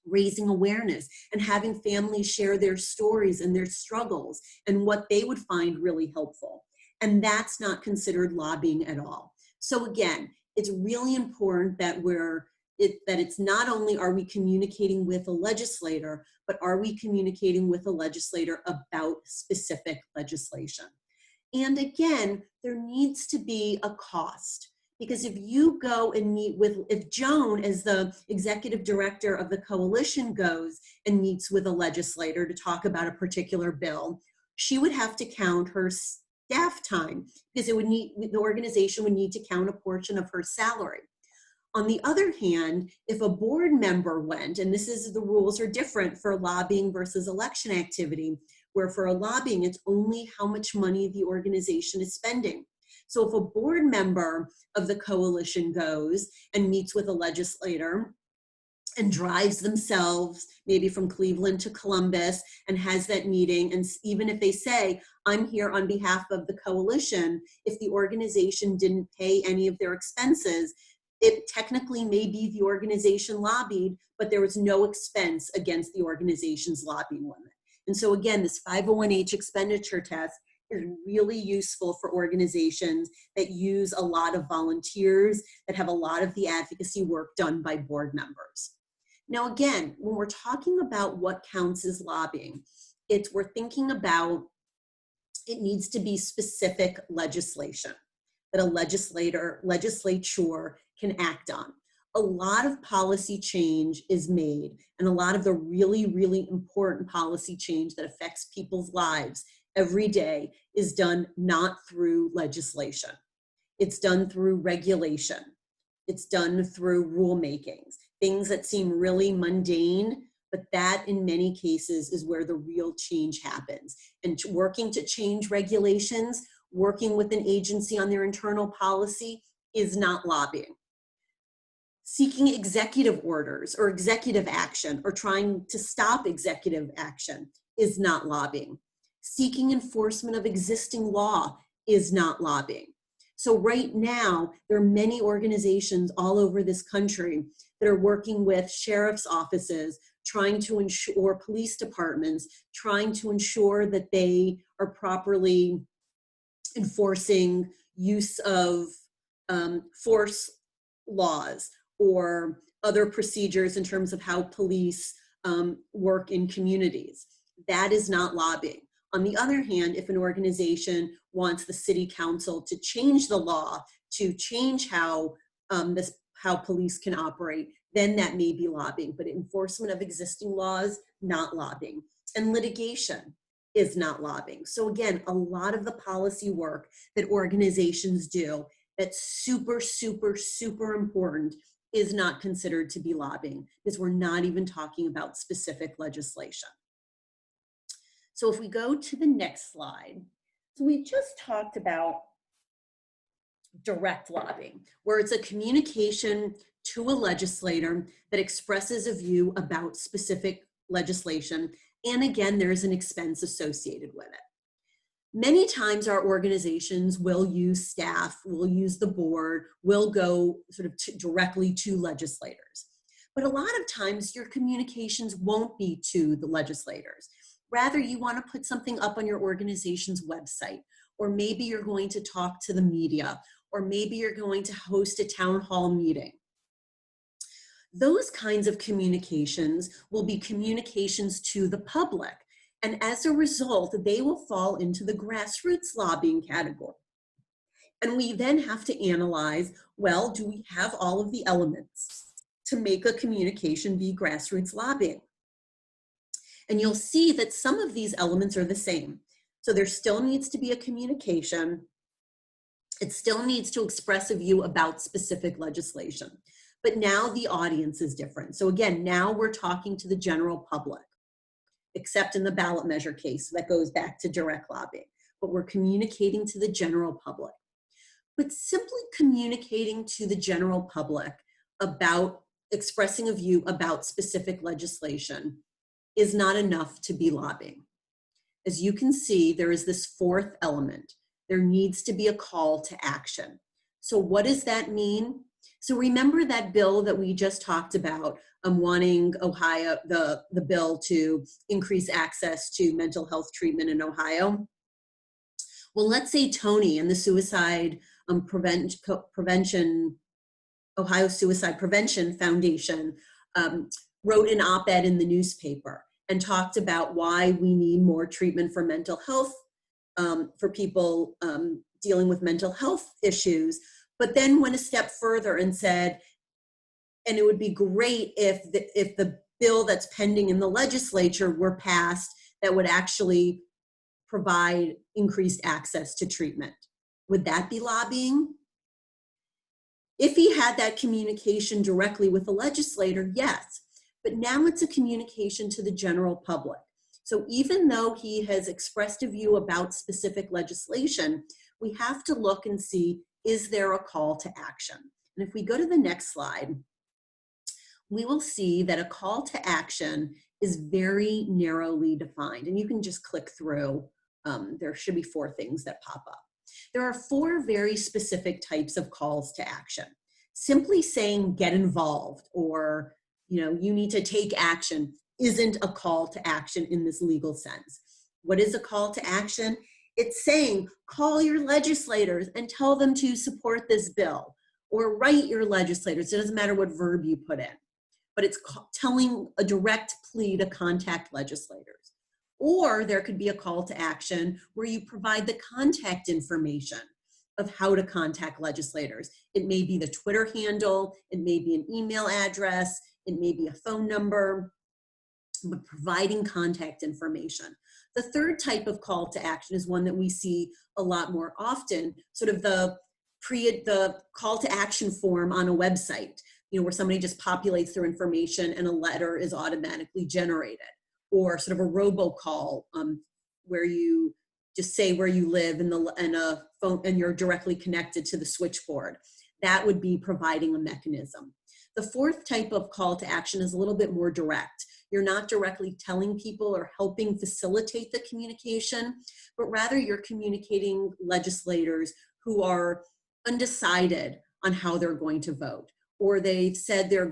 raising awareness and having families share their stories and their struggles and what they would find really helpful. And that's not considered lobbying at all. So again, it's really important that it's not only are we communicating with a legislator, but are we communicating with a legislator about specific legislation? And again, there needs to be a cost. Because if you go and meet if Joan, as the executive director of the coalition, goes and meets with a legislator to talk about a particular bill, she would have to count her staff time, because the organization would need to count a portion of her salary. On the other hand, if a board member went, and the rules are different for lobbying versus election activity, where for a lobbying, it's only how much money the organization is spending. So if a board member of the coalition goes and meets with a legislator and drives themselves maybe from Cleveland to Columbus and has that meeting, and even if they say, I'm here on behalf of the coalition, if the organization didn't pay any of their expenses, it technically may be the organization lobbied, but there was no expense against the organization's lobbying limit. And so again, this 501H expenditure test is really useful for organizations that use a lot of volunteers, that have a lot of the advocacy work done by board members. Now again, when we're talking about what counts as lobbying, we're thinking about, it needs to be specific legislation that a legislature can act on. A lot of policy change is made, and a lot of the really, really important policy change that affects people's lives every day is done not through legislation. It's done through regulation. It's done through rulemakings, things that seem really mundane, but that in many cases is where the real change happens. And working to change regulations, working with an agency on their internal policy is not lobbying. Seeking executive orders or executive action or trying to stop executive action is not lobbying. Seeking enforcement of existing law is not lobbying. So right now, there are many organizations all over this country that are working with sheriff's offices, trying to ensure, or police departments, trying to ensure that they are properly enforcing use of force laws or other procedures in terms of how police work in communities. That is not lobbying. On the other hand, if an organization wants the city council to change the law, to change how how police can operate, then that may be lobbying. But enforcement of existing laws, not lobbying. And litigation is not lobbying. So again, a lot of the policy work that organizations do that's super, super, super important is not considered to be lobbying, because we're not even talking about specific legislation. So if we go to the next slide, so we just talked about direct lobbying, where it's a communication to a legislator that expresses a view about specific legislation. And again, there's an expense associated with it. Many times our organizations will use staff, will use the board, will go sort of directly to legislators. But a lot of times your communications won't be to the legislators. Rather, you want to put something up on your organization's website, or maybe you're going to talk to the media, or maybe you're going to host a town hall meeting. Those kinds of communications will be communications to the public. And as a result, they will fall into the grassroots lobbying category. And we then have to analyze, well, do we have all of the elements to make a communication be grassroots lobbying? And you'll see that some of these elements are the same. So there still needs to be a communication. It still needs to express a view about specific legislation. But now the audience is different. So again, now we're talking to the general public, except in the ballot measure case that goes back to direct lobbying. But we're communicating to the general public. But simply communicating to the general public about expressing a view about specific legislation is not enough to be lobbying. As you can see, there is this fourth element. There needs to be a call to action. So what does that mean? So remember that bill that we just talked about, wanting Ohio, the bill to increase access to mental health treatment in Ohio? Well, let's say Tony and the Suicide Prevention, Ohio Suicide Prevention Foundation wrote an op-ed in the newspaper and talked about why we need more treatment for mental health, for people dealing with mental health issues, but then went a step further and said, and it would be great if the bill that's pending in the legislature were passed that would actually provide increased access to treatment. Would that be lobbying? If he had that communication directly with the legislator, yes. But now it's a communication to the general public. So even though he has expressed a view about specific legislation, we have to look and see, is there a call to action? And if we go to the next slide, we will see that a call to action is very narrowly defined. And you can just click through. There should be 4 things that pop up. There are 4 very specific types of calls to action. Simply saying get involved, or you need to take action, isn't a call to action in this legal sense. What is a call to action? It's saying call your legislators and tell them to support this bill, or write your legislators. It doesn't matter what verb you put in, but it's telling a direct plea to contact legislators. Or there could be a call to action where you provide the contact information of how to contact legislators. It may be the Twitter handle, it may be an email address, it may be a phone number, but providing contact information. The third type of call to action is one that we see a lot more often, sort of the call to action form on a website, where somebody just populates their information and a letter is automatically generated, or sort of a robocall where you just say where you live and a phone, and you're directly connected to the switchboard. That would be providing a mechanism. The fourth type of call to action is a little bit more direct. You're not directly telling people or helping facilitate the communication, but rather you're communicating legislators who are undecided on how they're going to vote, or they've said they're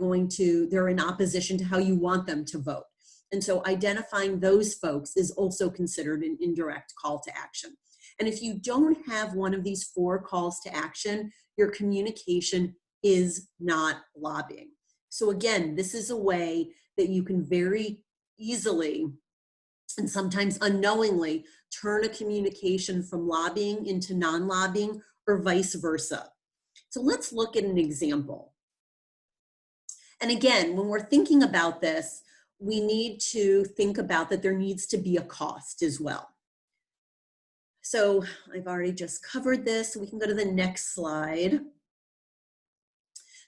in opposition to how you want them to vote. And so identifying those folks is also considered an indirect call to action. And if you don't have one of these 4 calls to action, your communication is not lobbying. So again, this is a way that you can very easily and sometimes unknowingly turn a communication from lobbying into non-lobbying or vice versa. So let's look at an example. And again, when we're thinking about this, we need to think about that there needs to be a cost as well. So I've already just covered this. We can go to the next slide.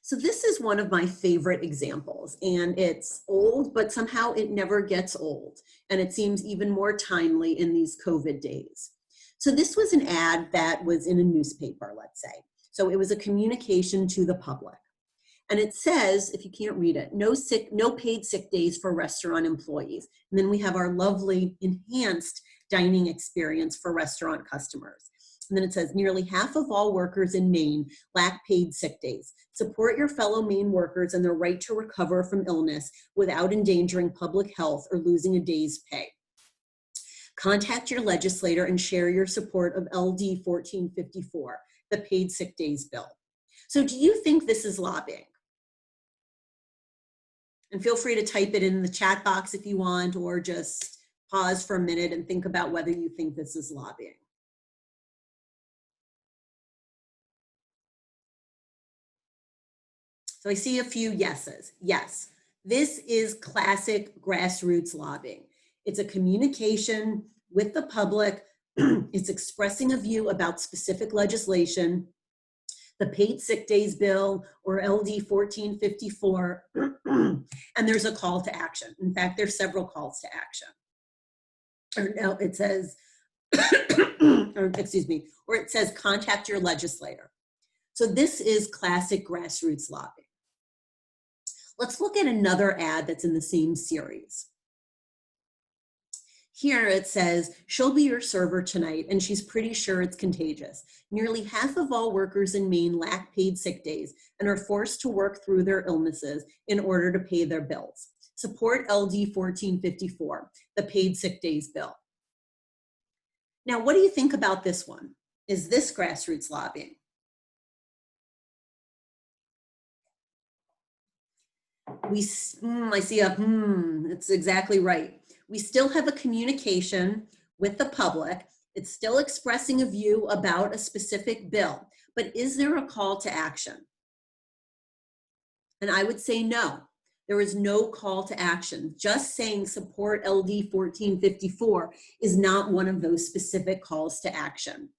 So this is one of my favorite examples, and it's old, but somehow it never gets old. And it seems even more timely in these COVID days. So this was an ad that was in a newspaper, let's say. So it was a communication to the public. And it says, if you can't read it, no paid sick days for restaurant employees. And then we have our lovely enhanced dining experience for restaurant customers. And then it says, nearly half of all workers in Maine lack paid sick days. Support your fellow Maine workers and their right to recover from illness without endangering public health or losing a day's pay. Contact your legislator and share your support of LD 1454, the paid sick days bill. So do you think this is lobbying? And feel free to type it in the chat box if you want, or just pause for a minute and think about whether you think this is lobbying. So I see a few yeses. Yes, this is classic grassroots lobbying. It's a communication with the public. It's expressing a view about specific legislation, the paid sick days bill, or LD 1454, and there's a call to action. In fact, there's several calls to action. Or no, it says, or it says contact your legislator. So this is classic grassroots lobbying. Let's look at another ad that's in the same series. Here it says, she'll be your server tonight and she's pretty sure it's contagious. Nearly half of all workers in Maine lack paid sick days and are forced to work through their illnesses in order to pay their bills. Support LD 1454, the paid sick days bill. Now, what do you think about this one? Is this grassroots lobbying? I see a it's exactly right. We still have a communication with the public. It's still expressing a view about a specific bill, but is there a call to action? And I would say no. There is no call to action. Just saying support LD 1454 is not one of those specific calls to action.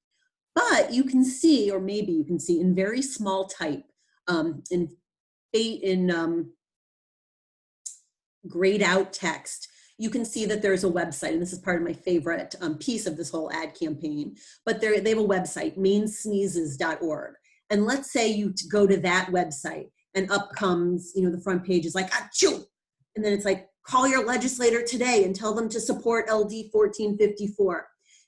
But you can see, or maybe you can see in very small type, in grayed out text, you can see that there's a website, and this is part of my favorite piece of this whole ad campaign, but they have a website, mainsneezes.org. And let's say you go to that website and up comes, the front page is like, achoo! And then it's like, call your legislator today and tell them to support LD 1454.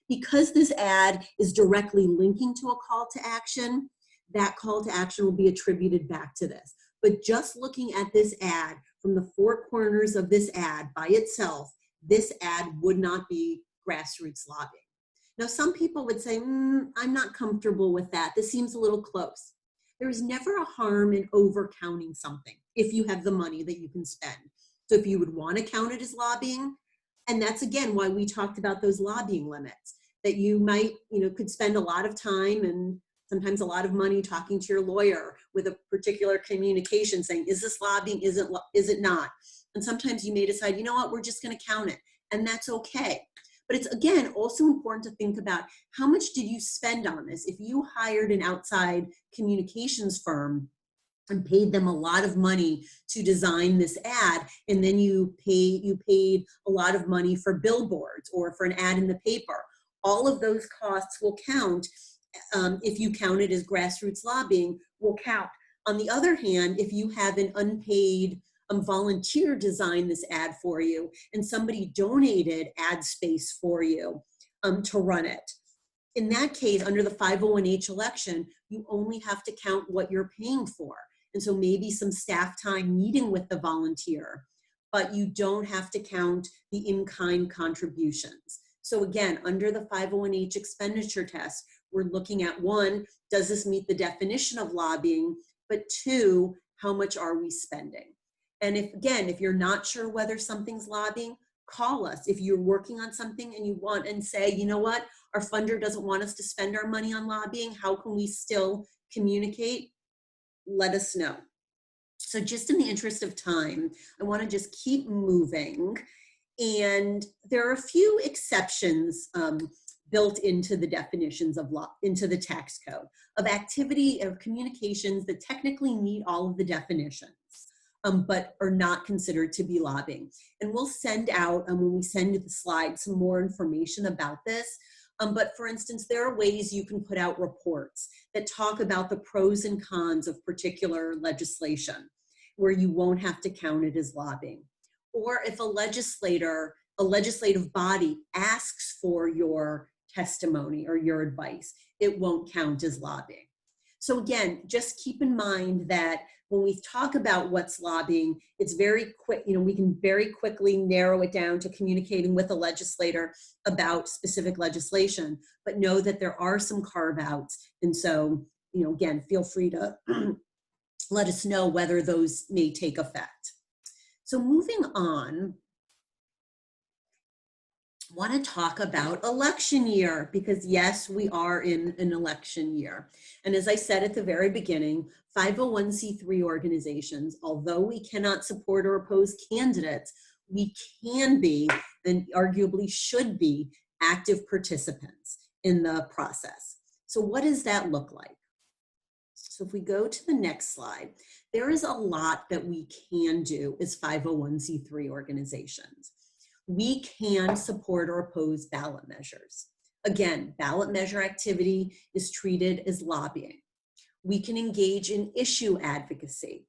Because this ad is directly linking to a call to action, that call to action will be attributed back to this. But just looking at this ad from the 4 corners of this ad by itself, this ad would not be grassroots lobbying. Now, some people would say, I'm not comfortable with that. This seems a little close. There is never a harm in over-counting something if you have the money that you can spend. So if you would want to count it as lobbying, and that's again why we talked about those lobbying limits, that you might, could spend a lot of time and sometimes a lot of money talking to your lawyer with a particular communication saying, is this lobbying, is it not? And sometimes you may decide, you know what, we're just gonna count it, and that's okay. But it's, again, also important to think about how much did you spend on this? If you hired an outside communications firm and paid them a lot of money to design this ad, and then you paid a lot of money for billboards or for an ad in the paper, all of those costs will count. If you count it as grassroots lobbying, will count. On the other hand, if you have an unpaid volunteer design this ad for you and somebody donated ad space for you to run it, in that case, under the 501H election, you only have to count what you're paying for. And so maybe some staff time meeting with the volunteer, but you don't have to count the in-kind contributions. So again, under the 501H expenditure test, we're looking at, one, does this meet the definition of lobbying? But two, how much are we spending? And if you're not sure whether something's lobbying, call us. If you're working on something and you want and say, you know what, our funder doesn't want us to spend our money on lobbying, how can we still communicate? Let us know. So just in the interest of time, I want to just keep moving. And there are a few exceptions built into the definitions of law, into the tax code, of activity or communications that technically meet all of the definitions, but are not considered to be lobbying. And we'll send out, when we send the slide, some more information about this. But for instance, there are ways you can put out reports that talk about the pros and cons of particular legislation, where you won't have to count it as lobbying. Or if a legislative body asks for your testimony or your advice, it won't count as lobbying. So again, just keep in mind that when we talk about what's lobbying, it's very quick, we can very quickly narrow it down to communicating with a legislator about specific legislation, but know that there are some carve-outs. And so, again, feel free to let us know whether those may take effect. So moving on, I want to talk about election year, because yes, we are in an election year. And as I said at the very beginning, 501c3 organizations, although we cannot support or oppose candidates, we can be, and arguably should be, active participants in the process. So what does that look like? So if we go to the next slide, there is a lot that we can do as 501c3 organizations. We can support or oppose ballot measures. Again, ballot measure activity is treated as lobbying. We can engage in issue advocacy.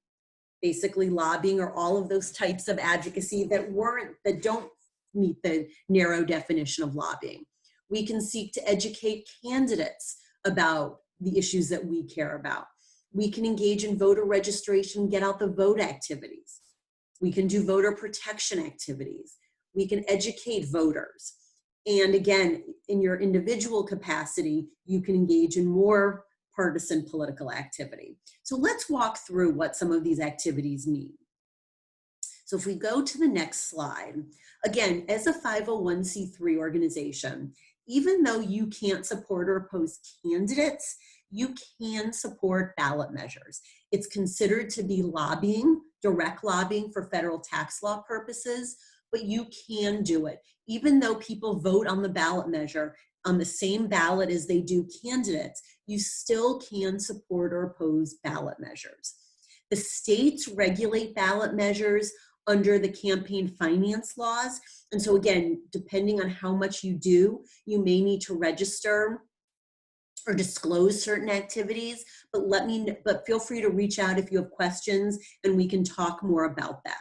Basically, lobbying are all of those types of advocacy that don't meet the narrow definition of lobbying. We can seek to educate candidates about the issues that we care about. We can engage in voter registration, get out the vote activities. We can do voter protection activities. We can educate voters. And again, in your individual capacity, you can engage in more partisan political activity. So let's walk through what some of these activities mean. So if we go to the next slide, again, as a 501c3 organization, even though you can't support or oppose candidates, you can support ballot measures. It's considered to be lobbying, direct lobbying for federal tax law purposes, but you can do it. Even though people vote on the ballot measure on the same ballot as they do candidates, you still can support or oppose ballot measures. The states regulate ballot measures under the campaign finance laws. And so again, depending on how much you do, you may need to register or disclose certain activities, but feel free to reach out if you have questions and we can talk more about that.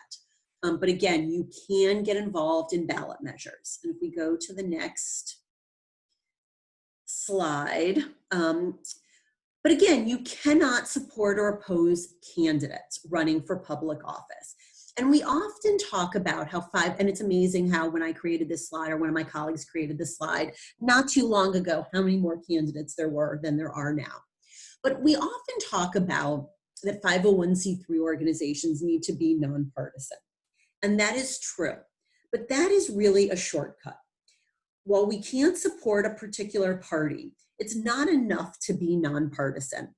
But again, you can get involved in ballot measures. And if we go to the next slide, but again, you cannot support or oppose candidates running for public office. And we often talk about how and it's amazing how when I created this slide, or one of my colleagues created this slide not too long ago, how many more candidates there were than there are now. But we often talk about that 501c3 organizations need to be nonpartisan. And that is true, but that is really a shortcut. While we can't support a particular party, it's not enough to be nonpartisan.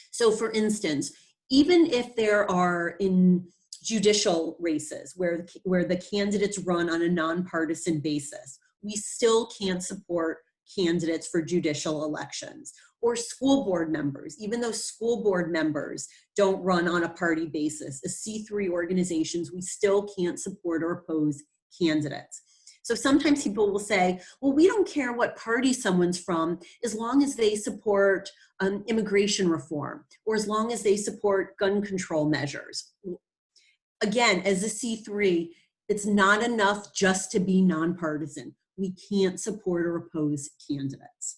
So for instance, even if there are in judicial races where the candidates run on a nonpartisan basis, we still can't support candidates for judicial elections. Or school board members, even though school board members don't run on a party basis, as C3 organizations, we still can't support or oppose candidates. So sometimes people will say, well, we don't care what party someone's from as long as they support immigration reform or as long as they support gun control measures. Again, as a C3, it's not enough just to be nonpartisan. We can't support or oppose candidates.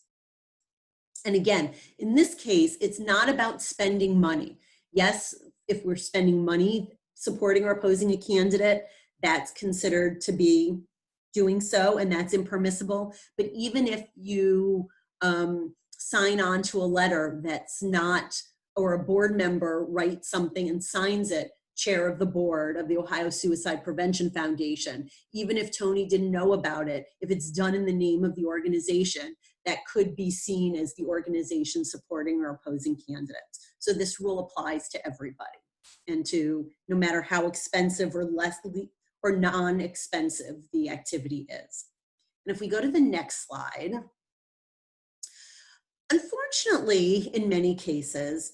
And again, in this case, it's not about spending money. Yes, if we're spending money supporting or opposing a candidate, that's considered to be doing so, and that's impermissible. But even if you sign on to a letter that's not, or a board member writes something and signs it, chair of the board of the Ohio Suicide Prevention Foundation, even if Tony didn't know about it, if it's done in the name of the organization, that could be seen as the organization supporting or opposing candidates. So this rule applies to everybody, and to no matter how expensive or less or non-expensive the activity is. And if we go to the next slide, unfortunately, in many cases,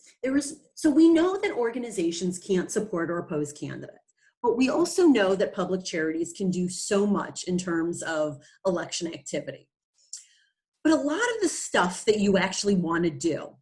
so we know that organizations can't support or oppose candidates, but we also know that public charities can do so much in terms of election activity. But a lot of the stuff that you actually want to do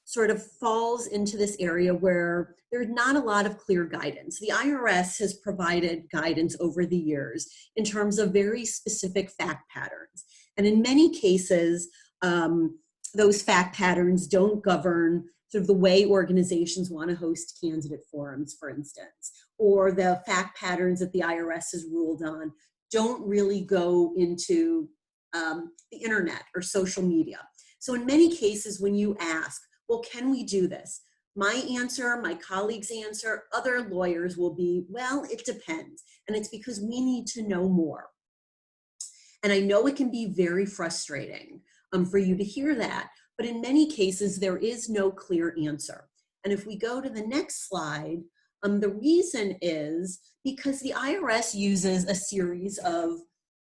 sort of falls into this area where there's not a lot of clear guidance. The IRS has provided guidance over the years in terms of very specific fact patterns. And in many cases, those fact patterns don't govern sort of the way organizations want to host candidate forums, for instance, or the fact patterns that the IRS has ruled on don't really go into the internet or social media. So in many cases, when you ask, well, can we do this? My answer, my colleague's answer, other lawyers will be, well, it depends. And it's because we need to know more. And I know it can be very frustrating for you to hear that, but in many cases, there is no clear answer. And if we go to the next slide, the reason is because the IRS uses a series of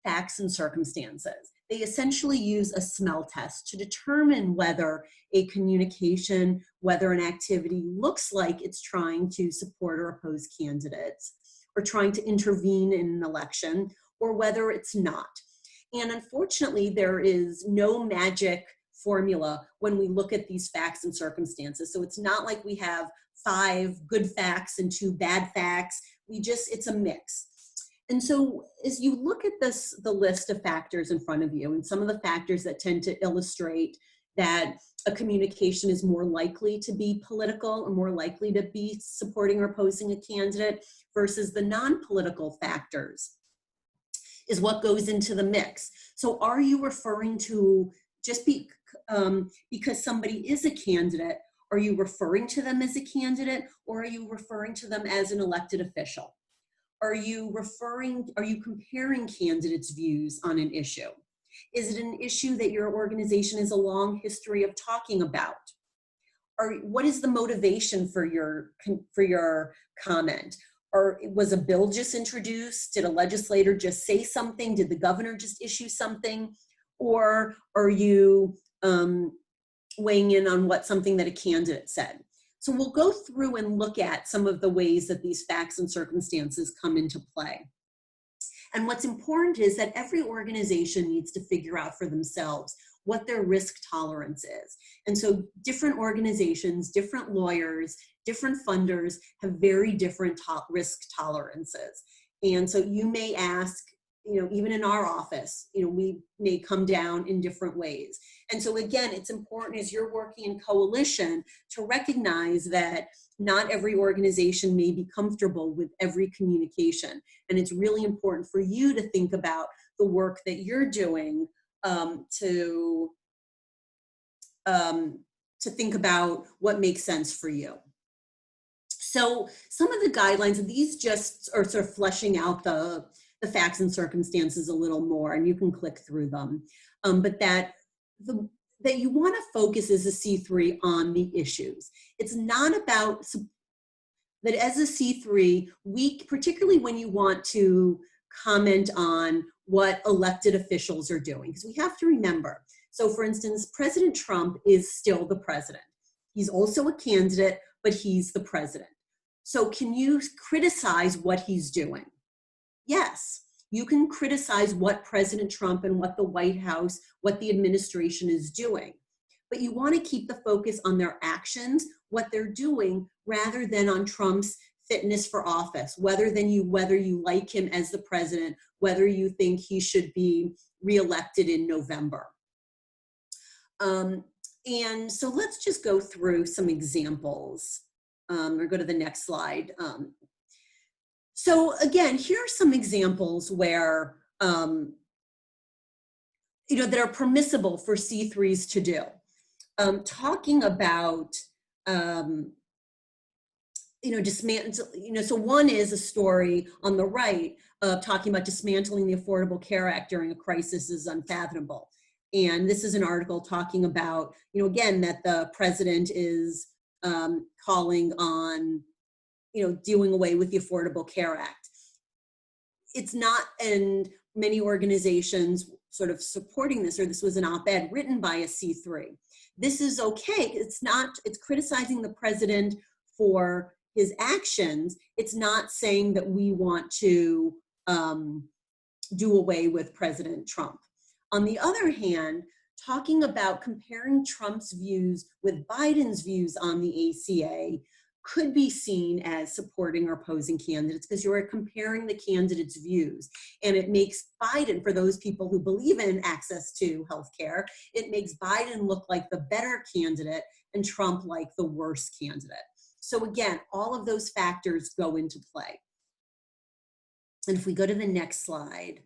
facts and circumstances. They essentially use a smell test to determine whether a communication, whether an activity looks like it's trying to support or oppose candidates, or trying to intervene in an election, or whether it's not. And unfortunately, there is no magic formula when we look at these facts and circumstances. So it's not like we have 5 good facts and 2 bad facts. It's a mix. And so as you look at the list of factors in front of you, and some of the factors that tend to illustrate that a communication is more likely to be political or more likely to be supporting or opposing a candidate versus the non-political factors is what goes into the mix. So are you referring to because somebody is a candidate, are you referring to them as a candidate, or are you referring to them as an elected official? Are you comparing candidates' views on an issue? Is it an issue that your organization has a long history of talking about? Or what is the motivation for your comment? Or was a bill just introduced? Did a legislator just say something? Did the governor just issue something? Or are you weighing in on something that a candidate said? So we'll go through and look at some of the ways that these facts and circumstances come into play. And what's important is that every organization needs to figure out for themselves what their risk tolerance is. And so different organizations, different lawyers, different funders have very different risk tolerances. And so you may ask, even in our office, we may come down in different ways. And so again, it's important as you're working in coalition to recognize that not every organization may be comfortable with every communication. And it's really important for you to think about the work that you're doing to think about what makes sense for you. So some of the guidelines, these just are sort of fleshing out the facts and circumstances a little more, and you can click through them. But that you want to focus as a C3 on the issues. It's not about that as a C3, particularly when you want to comment on what elected officials are doing, because we have to remember. So for instance, President Trump is still the president. He's also a candidate, but he's the president. So can you criticize what he's doing? Yes. You can criticize what President Trump and what the White House, what the administration is doing. But you want to keep the focus on their actions, what they're doing, rather than on Trump's fitness for office, whether you like him as the president, whether you think he should be reelected in November. And so let's just go through some examples, or go to the next slide. So again, here are some examples where, that are permissible for C3s to do. Talking about, dismantle, so one is a story on the right talking about dismantling the Affordable Care Act during a crisis is unfathomable. And this is an article talking about, again, that the president is calling on, doing away with the Affordable Care Act. It's not, and many organizations sort of supporting this, or this was an op-ed written by a C3. This is okay. It's criticizing the president for his actions. It's not saying that we want to do away with President Trump. On the other hand, talking about comparing Trump's views with Biden's views on the ACA could be seen as supporting or opposing candidates, because you're comparing the candidates' views. And it makes Biden, for those people who believe in access to healthcare, it makes Biden look like the better candidate and Trump like the worst candidate. So again, all of those factors go into play. And if we go to the next slide,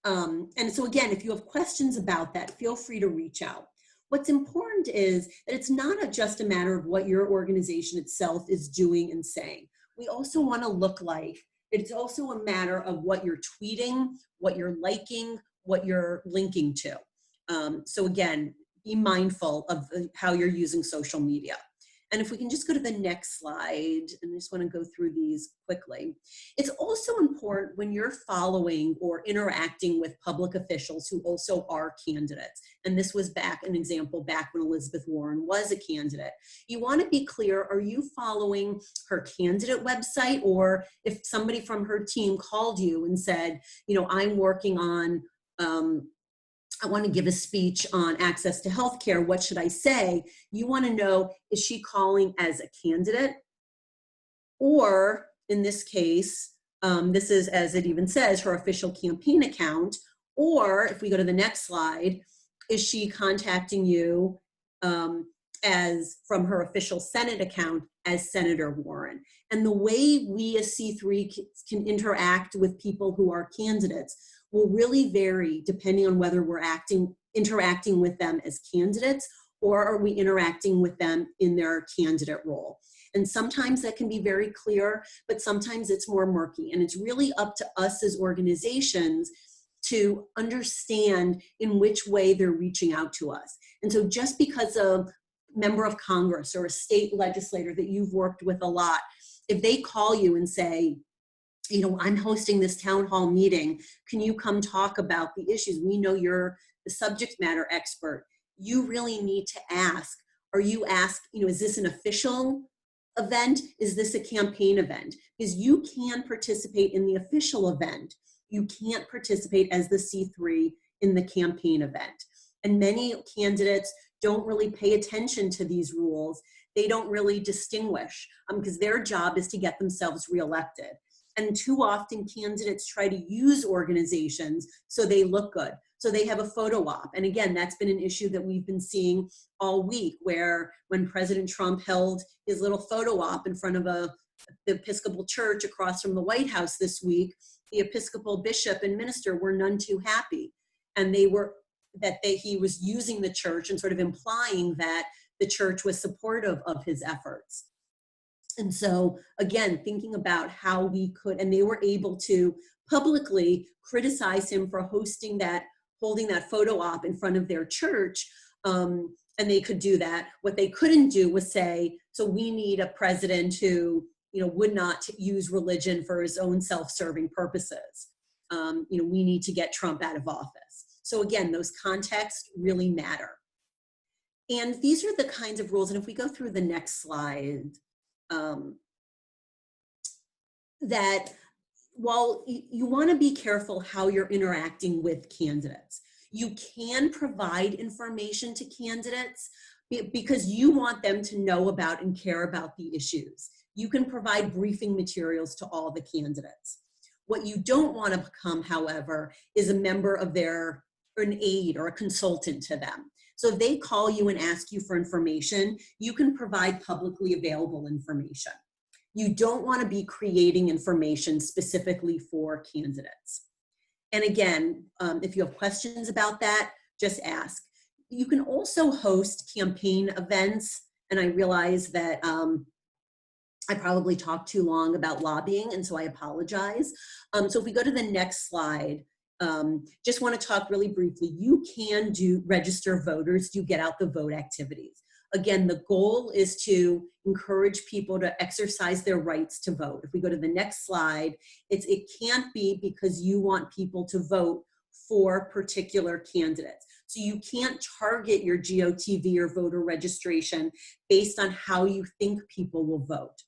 and so again, if you have questions about that, feel free to reach out. What's important is that it's not just a matter of what your organization itself is doing and saying. We also want to look like, it's also a matter of what you're tweeting, what you're liking, what you're linking to. So again, be mindful of how you're using social media. And if we can just go to the next slide, and I just want to go through these quickly. It's also important when you're following or interacting with public officials who also are candidates. And this was an example back when Elizabeth Warren was a candidate. You want to be clear, are you following her candidate website? Or if somebody from her team called you and said, I'm working on, I want to give a speech on access to healthcare, what should I say? You want to know, is she calling as a candidate? Or in this case, this is, as it even says, her official campaign account. Or if we go to the next slide, is she contacting you as from her official Senate account as Senator Warren? And the way we as C3 can interact with people who are candidates will really vary depending on whether we're interacting with them as candidates, or are we interacting with them in their candidate role. And sometimes that can be very clear, but sometimes it's more murky. And it's really up to us as organizations to understand in which way they're reaching out to us. And so just because a member of Congress or a state legislator that you've worked with a lot, if they call you and say, I'm hosting this town hall meeting, can you come talk about the issues? We know you're the subject matter expert. You really need to ask, is this an official event? Is this a campaign event? Because you can participate in the official event. You can't participate as the C3 in the campaign event. And many candidates don't really pay attention to these rules. They don't really distinguish because their job is to get themselves reelected. And too often candidates try to use organizations so they look good. So they have a photo op. And again, that's been an issue that we've been seeing all week, where when President Trump held his little photo op in front of the Episcopal church across from the White House this week, the Episcopal bishop and minister were none too happy. And he was using the church and sort of implying that the church was supportive of his efforts. And so again, thinking about how we could, and they were able to publicly criticize him for holding that photo op in front of their church, and they could do that. What they couldn't do was say, so we need a president who, would not use religion for his own self-serving purposes. We need to get Trump out of office. So again, those contexts really matter. And these are the kinds of rules, and if we go through the next slide, that while you want to be careful how you're interacting with candidates, you can provide information to candidates because you want them to know about and care about the issues. You can provide briefing materials to all the candidates. What you don't want to become, however, is a member of or an aide or a consultant to them. So if they call you and ask you for information, you can provide publicly available information. You don't want to be creating information specifically for candidates. And again, if you have questions about that, just ask. You can also host campaign events, and I realize that I probably talked too long about lobbying, and so I apologize. So if we go to the next slide, just want to talk really briefly. You can register voters, do get out the vote activities. Again, the goal is to encourage people to exercise their rights to vote. If we go to the next slide, it can't be because you want people to vote for particular candidates. So you can't target your GOTV or voter registration based on how you think people will vote.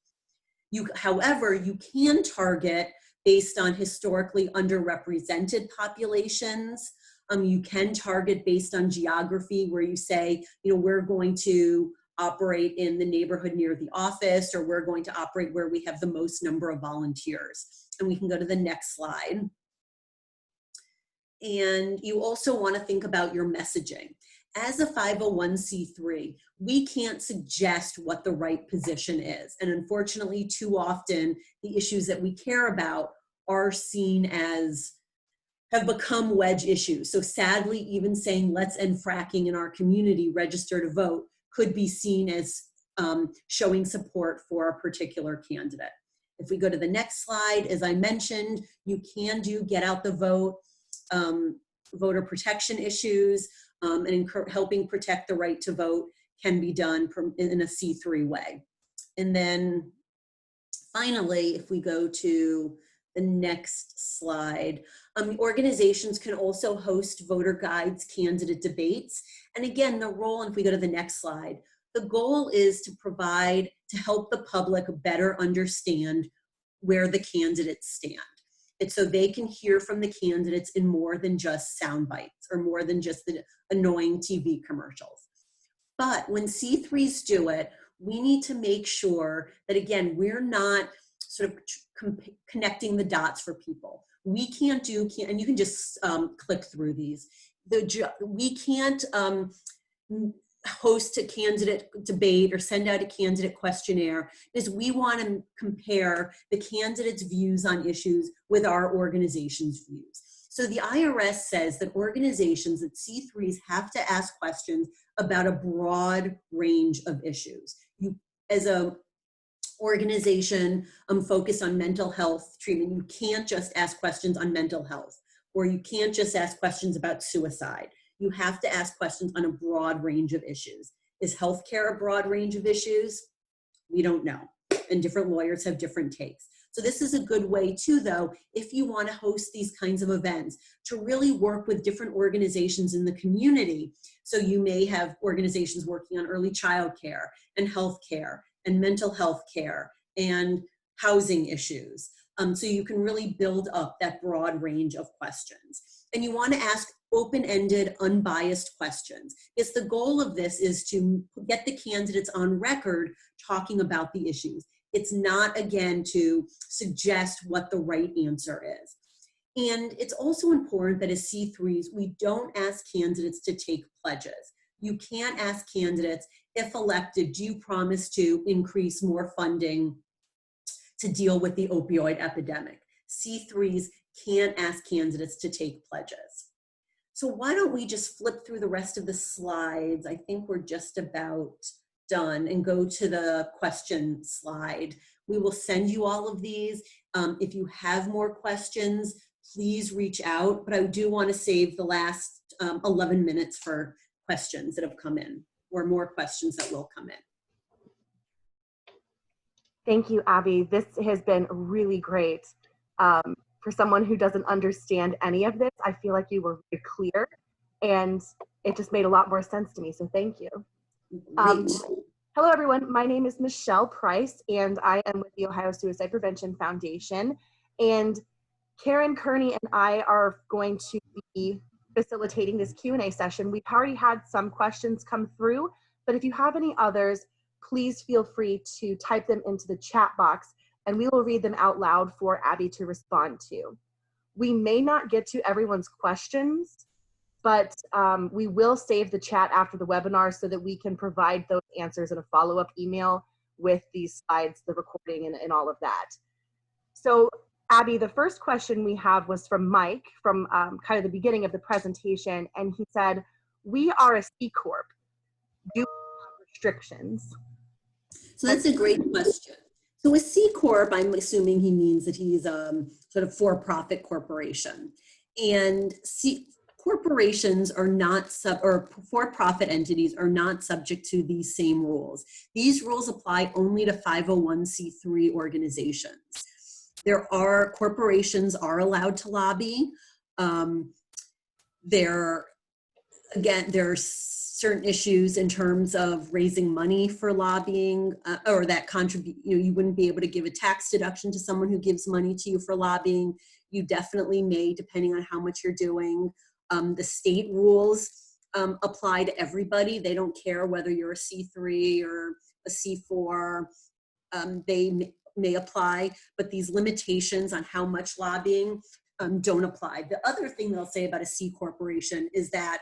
However, you can target based on historically underrepresented populations. You can target based on geography, where you say, we're going to operate in the neighborhood near the office, or we're going to operate where we have the most number of volunteers. And we can go to the next slide. And you also want to think about your messaging. As a 501c3, we can't suggest what the right position is. And unfortunately, too often, the issues that we care about are seen as have become wedge issues. So sadly, even saying let's end fracking in our community, register to vote, could be seen as showing support for a particular candidate. If we go to the next slide, as I mentioned, you can do get out the vote, voter protection issues, and helping protect the right to vote can be done in a C3 way. And then finally, if we go to the next slide, organizations can also host voter guides, candidate debates. And again, the role, and if we go to the next slide, the goal is to help the public better understand where the candidates stand. It's so they can hear from the candidates in more than just sound bites or more than just the annoying TV commercials. But when C3s do it, we need to make sure that, again, we're not sort of connecting the dots for people. We can't and you can just click through these. We can't host a candidate debate or send out a candidate questionnaire because we want to compare the candidate's views on issues with our organization's views. So the IRS says that organizations, that C3s, have to ask questions about a broad range of issues. You, as a organization focused on mental health treatment, you can't just ask questions on mental health, or you can't just ask questions about suicide. You have to ask questions on a broad range of issues. Is healthcare a broad range of issues? We don't know, and different lawyers have different takes. So this is a good way too, though, if you want to host these kinds of events, to really work with different organizations in the community. So you may have organizations working on early child care and healthcare and mental health care and housing issues. So you can really build up that broad range of questions. And you want to ask open-ended, unbiased questions. It's the goal of this is to get the candidates on record talking about the issues. It's not, again, to suggest what the right answer is. And it's also important that as C3s, we don't ask candidates to take pledges. You can't ask candidates, if elected, do you promise to increase more funding to deal with the opioid epidemic? C3s can't ask candidates to take pledges. So why don't we just flip through the rest of the slides? I think we're just about done, and go to the question slide. We will send you all of these. If you have more questions, please reach out, but I do want to save the last 11 minutes for questions that have come in, or more questions that will come in. Thank you, Abby. This has been really great. For someone who doesn't understand any of this, I feel like you were very clear, and it just made a lot more sense to me, so thank you. Hello, everyone. My name is Michelle Price, and I am with the Ohio Suicide Prevention Foundation. And Karen, Kearney, and I are going to be facilitating this Q&A session. We've already had some questions come through, but if you have any others, please feel free to type them into the chat box and we will read them out loud for Abby to respond to. We may not get to everyone's questions, but we will save the chat after the webinar so that we can provide those answers in a follow-up email with these slides, the recording, and all of that. So Abby, the first question we have was from Mike from kind of the beginning of the presentation, and he said, we are a C Corp. Do we have restrictions? So that's a great question. So a C Corp, I'm assuming he means that he's sort of for-profit corporation. And corporations are not, or for-profit entities are not subject to these same rules. These rules apply only to 501c3 organizations. Corporations are allowed to lobby. There are certain issues in terms of raising money for lobbying, or that contribute, you wouldn't be able to give a tax deduction to someone who gives money to you for lobbying. You definitely may, depending on how much you're doing. The state rules apply to everybody. They don't care whether you're a C3 or a C4. They may apply, but these limitations on how much lobbying don't apply. The other thing that I'll say about a C corporation is that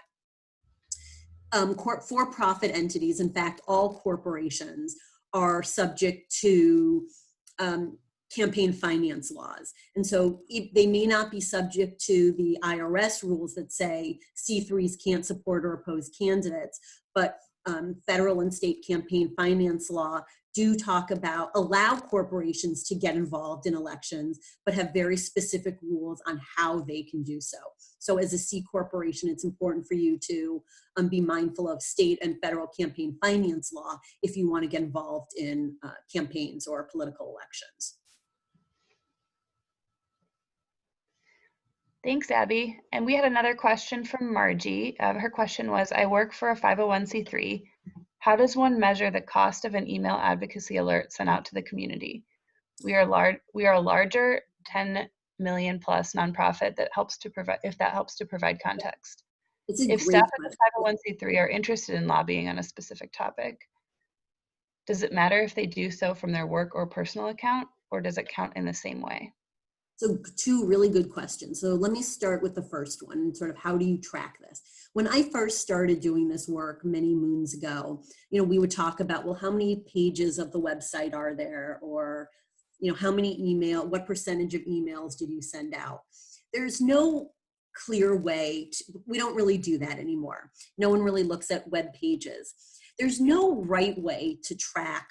for-profit entities, in fact, all corporations are subject to campaign finance laws. And so they may not be subject to the IRS rules that say C3s can't support or oppose candidates, but federal and state campaign finance law do allow corporations to get involved in elections, but have very specific rules on how they can do so. So as a C corporation, it's important for you to be mindful of state and federal campaign finance law if you want to get involved in campaigns or political elections. Thanks, Abby. And we had another question from Margie. Her question was, I work for a 501c3. How does one measure the cost of an email advocacy alert sent out to the community? We are a larger 10 million plus nonprofit that helps to provide, if that helps to provide context. If staff at the 501c3 are interested in lobbying on a specific topic, does it matter if they do so from their work or personal account, or does it count in the same way? So two really good questions. So let me start with the first one, sort of how do you track this? When I first started doing this work many moons ago, we would talk about, well, how many pages of the website are there? Or, how many what percentage of emails did you send out? There's no clear way we don't really do that anymore. No one really looks at web pages. There's no right way to track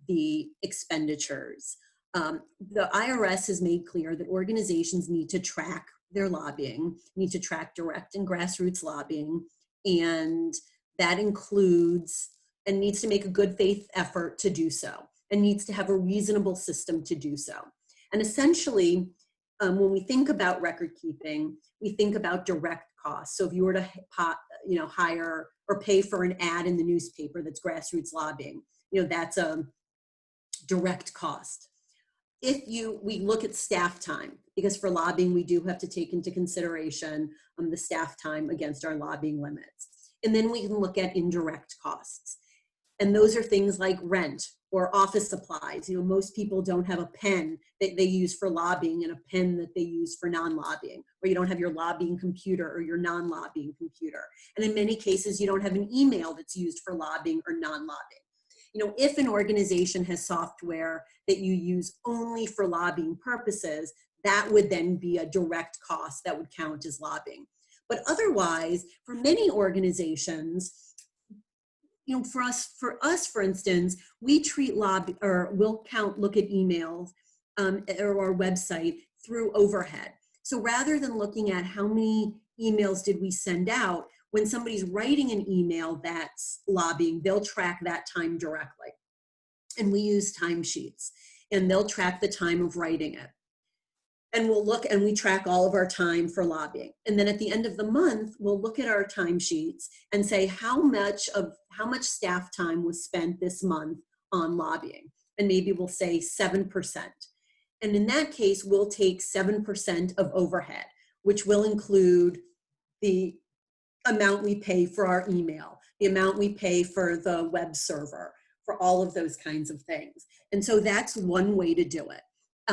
the expenditures. The IRS has made clear that organizations need to track their lobbying, need to track direct and grassroots lobbying, and that includes and needs to make a good faith effort to do so, and needs to have a reasonable system to do so. And essentially, when we think about record keeping, we think about direct costs. So if you were to hire or pay for an ad in the newspaper that's grassroots lobbying, that's a direct cost. We look at staff time, because for lobbying, we do have to take into consideration the staff time against our lobbying limits. And then we can look at indirect costs. And those are things like rent or office supplies. Most people don't have a pen that they use for lobbying and a pen that they use for non-lobbying, or you don't have your lobbying computer or your non-lobbying computer. And in many cases, you don't have an email that's used for lobbying or non-lobbying. If an organization has software that you use only for lobbying purposes, that would then be a direct cost that would count as lobbying. But otherwise, for many organizations, for us, for instance, we treat look at emails or our website through overhead. So rather than looking at how many emails did we send out, when somebody's writing an email that's lobbying, they'll track that time directly. And we use timesheets, and they'll track the time of writing it. And we track all of our time for lobbying. And then at the end of the month, we'll look at our timesheets and say how much staff time was spent this month on lobbying. And maybe we'll say 7%. And in that case, we'll take 7% of overhead, which will include the amount we pay for our email, the amount we pay for the web server, for all of those kinds of things. And so that's one way to do it.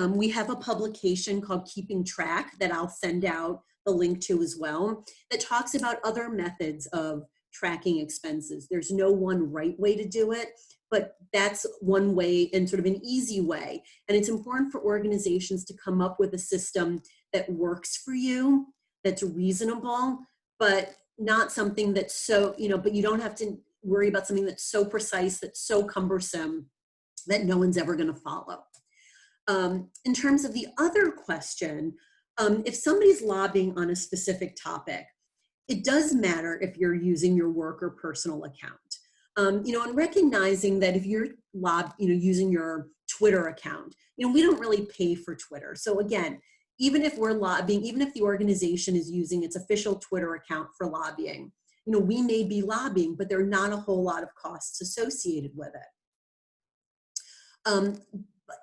We have a publication called Keeping Track that I'll send out the link to as well, that talks about other methods of tracking expenses. There's no one right way to do it, but that's one way and sort of an easy way. And it's important for organizations to come up with a system that works for you, that's reasonable, but not something that's so, but you don't have to worry about something that's so precise, that's so cumbersome that no one's ever going to follow. In terms of the other question, if somebody's lobbying on a specific topic, it does matter if you're using your work or personal account. And recognizing that if you're using your Twitter account, we don't really pay for Twitter. So again, even if we're lobbying, even if the organization is using its official Twitter account for lobbying, we may be lobbying, but there are not a whole lot of costs associated with it.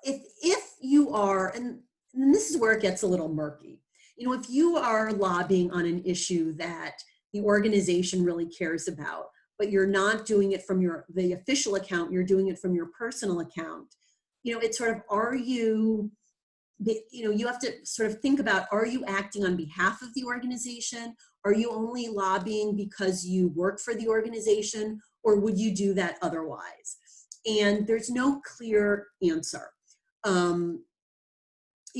If you are, and this is where it gets a little murky, if you are lobbying on an issue that the organization really cares about, but you're not doing it from the official account, you're doing it from your personal account, it's sort of, you have to sort of think about, are you acting on behalf of the organization? Are you only lobbying because you work for the organization, or would you do that otherwise? And there's no clear answer.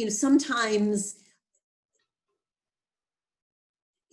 Sometimes,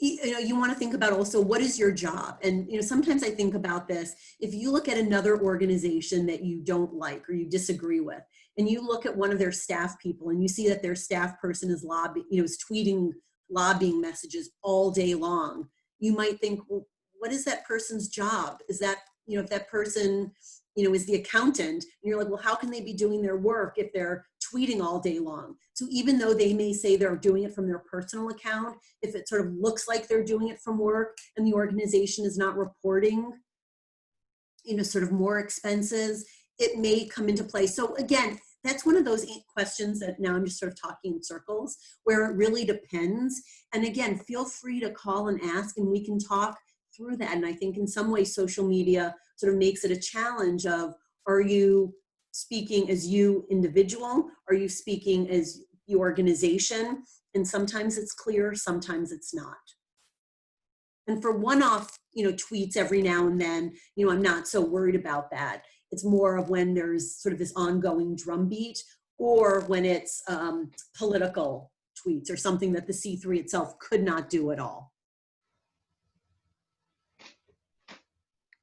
you want to think about also, what is your job? And, sometimes I think about this, if you look at another organization that you don't like or you disagree with, and you look at one of their staff people and you see that their staff person is is tweeting lobbying messages all day long, you might think, well, what is that person's job? Is that, if that person, is the accountant, and you're like, well, how can they be doing their work if they're tweeting all day long? So even though they may say they're doing it from their personal account, if it sort of looks like they're doing it from work and the organization is not reporting, sort of more expenses, it may come into play. So again, that's one of those questions that now I'm just sort of talking in circles, where it really depends. And again, feel free to call and ask, and we can talk through that. And I think in some ways, social media sort of makes it a challenge of, are you speaking as you individual? Are you speaking as the organization? And sometimes it's clear, sometimes it's not. And for one-off, tweets every now and then, I'm not so worried about that. It's more of when there's sort of this ongoing drumbeat, or when it's political tweets or something that the C3 itself could not do at all.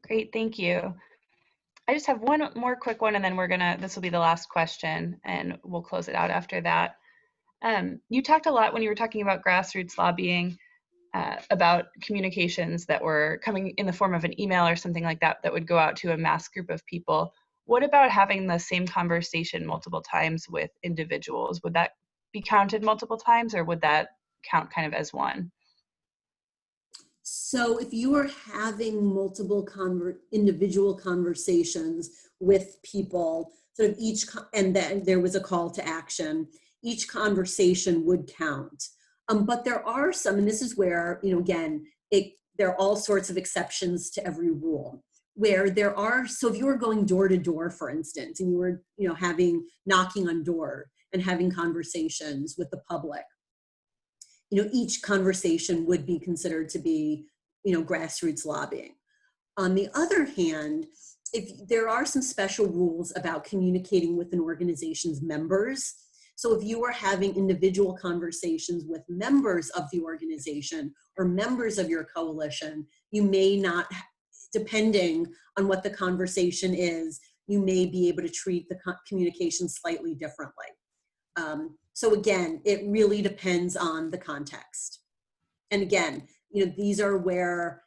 Great, thank you. I just have one more quick one, and then this will be the last question, and we'll close it out after that. You talked a lot when you were talking about grassroots lobbying about communications that were coming in the form of an email or something like that, that would go out to a mass group of people. What about having the same conversation multiple times with individuals? Would that be counted multiple times, or would that count kind of as one? So if you are having multiple individual conversations with people, sort of and then there was a call to action, each conversation would count. But there are some, and this is where, again, there are all sorts of exceptions to every rule, where there are, so if you were going door to door, for instance, and you were, knocking on door and having conversations with the public, each conversation would be considered to be, grassroots lobbying. On the other hand, if there are some special rules about communicating with an organization's members, so if you are having individual conversations with members of the organization or members of your coalition, you may not, depending on what the conversation is, you may be able to treat the communication slightly differently. So again, it really depends on the context. And again, these are where,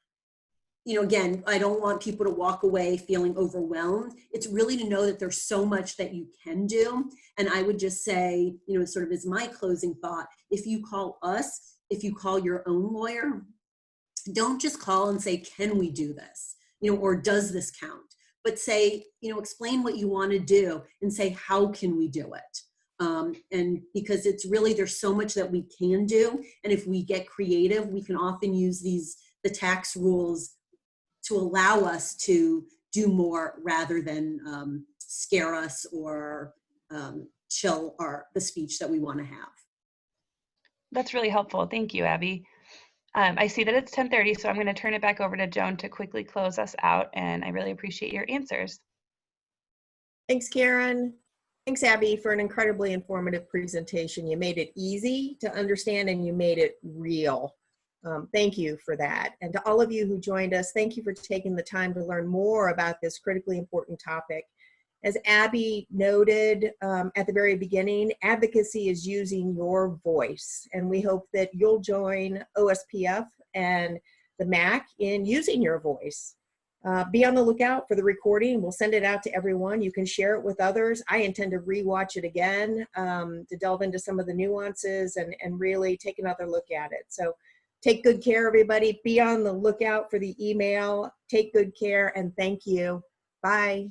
again, I don't want people to walk away feeling overwhelmed. It's really to know that there's so much that you can do. And I would just say, sort of as my closing thought, if you call us, if you call your own lawyer, don't just call and say, can we do this? Or does this count? But say, explain what you want to do and say, how can we do it? And because it's really, there's so much that we can do. And if we get creative, we can often use the tax rules to allow us to do more rather than scare us or chill the speech that we want to have. That's really helpful. Thank you, Abby. I see that it's 10:30, so I'm going to turn it back over to Joan to quickly close us out, and I really appreciate your answers. Thanks, Karen. Thanks, Abby, for an incredibly informative presentation. You made it easy to understand and you made it real. Thank you for that. And to all of you who joined us, thank you for taking the time to learn more about this critically important topic. As Abby noted at the very beginning, advocacy is using your voice, and we hope that you'll join OSPF and the MHAC in using your voice. Be on the lookout for the recording. We'll send it out to everyone. You can share it with others. I intend to rewatch it again to delve into some of the nuances and really take another look at it. So take good care, everybody. Be on the lookout for the email. Take good care, and thank you. Bye.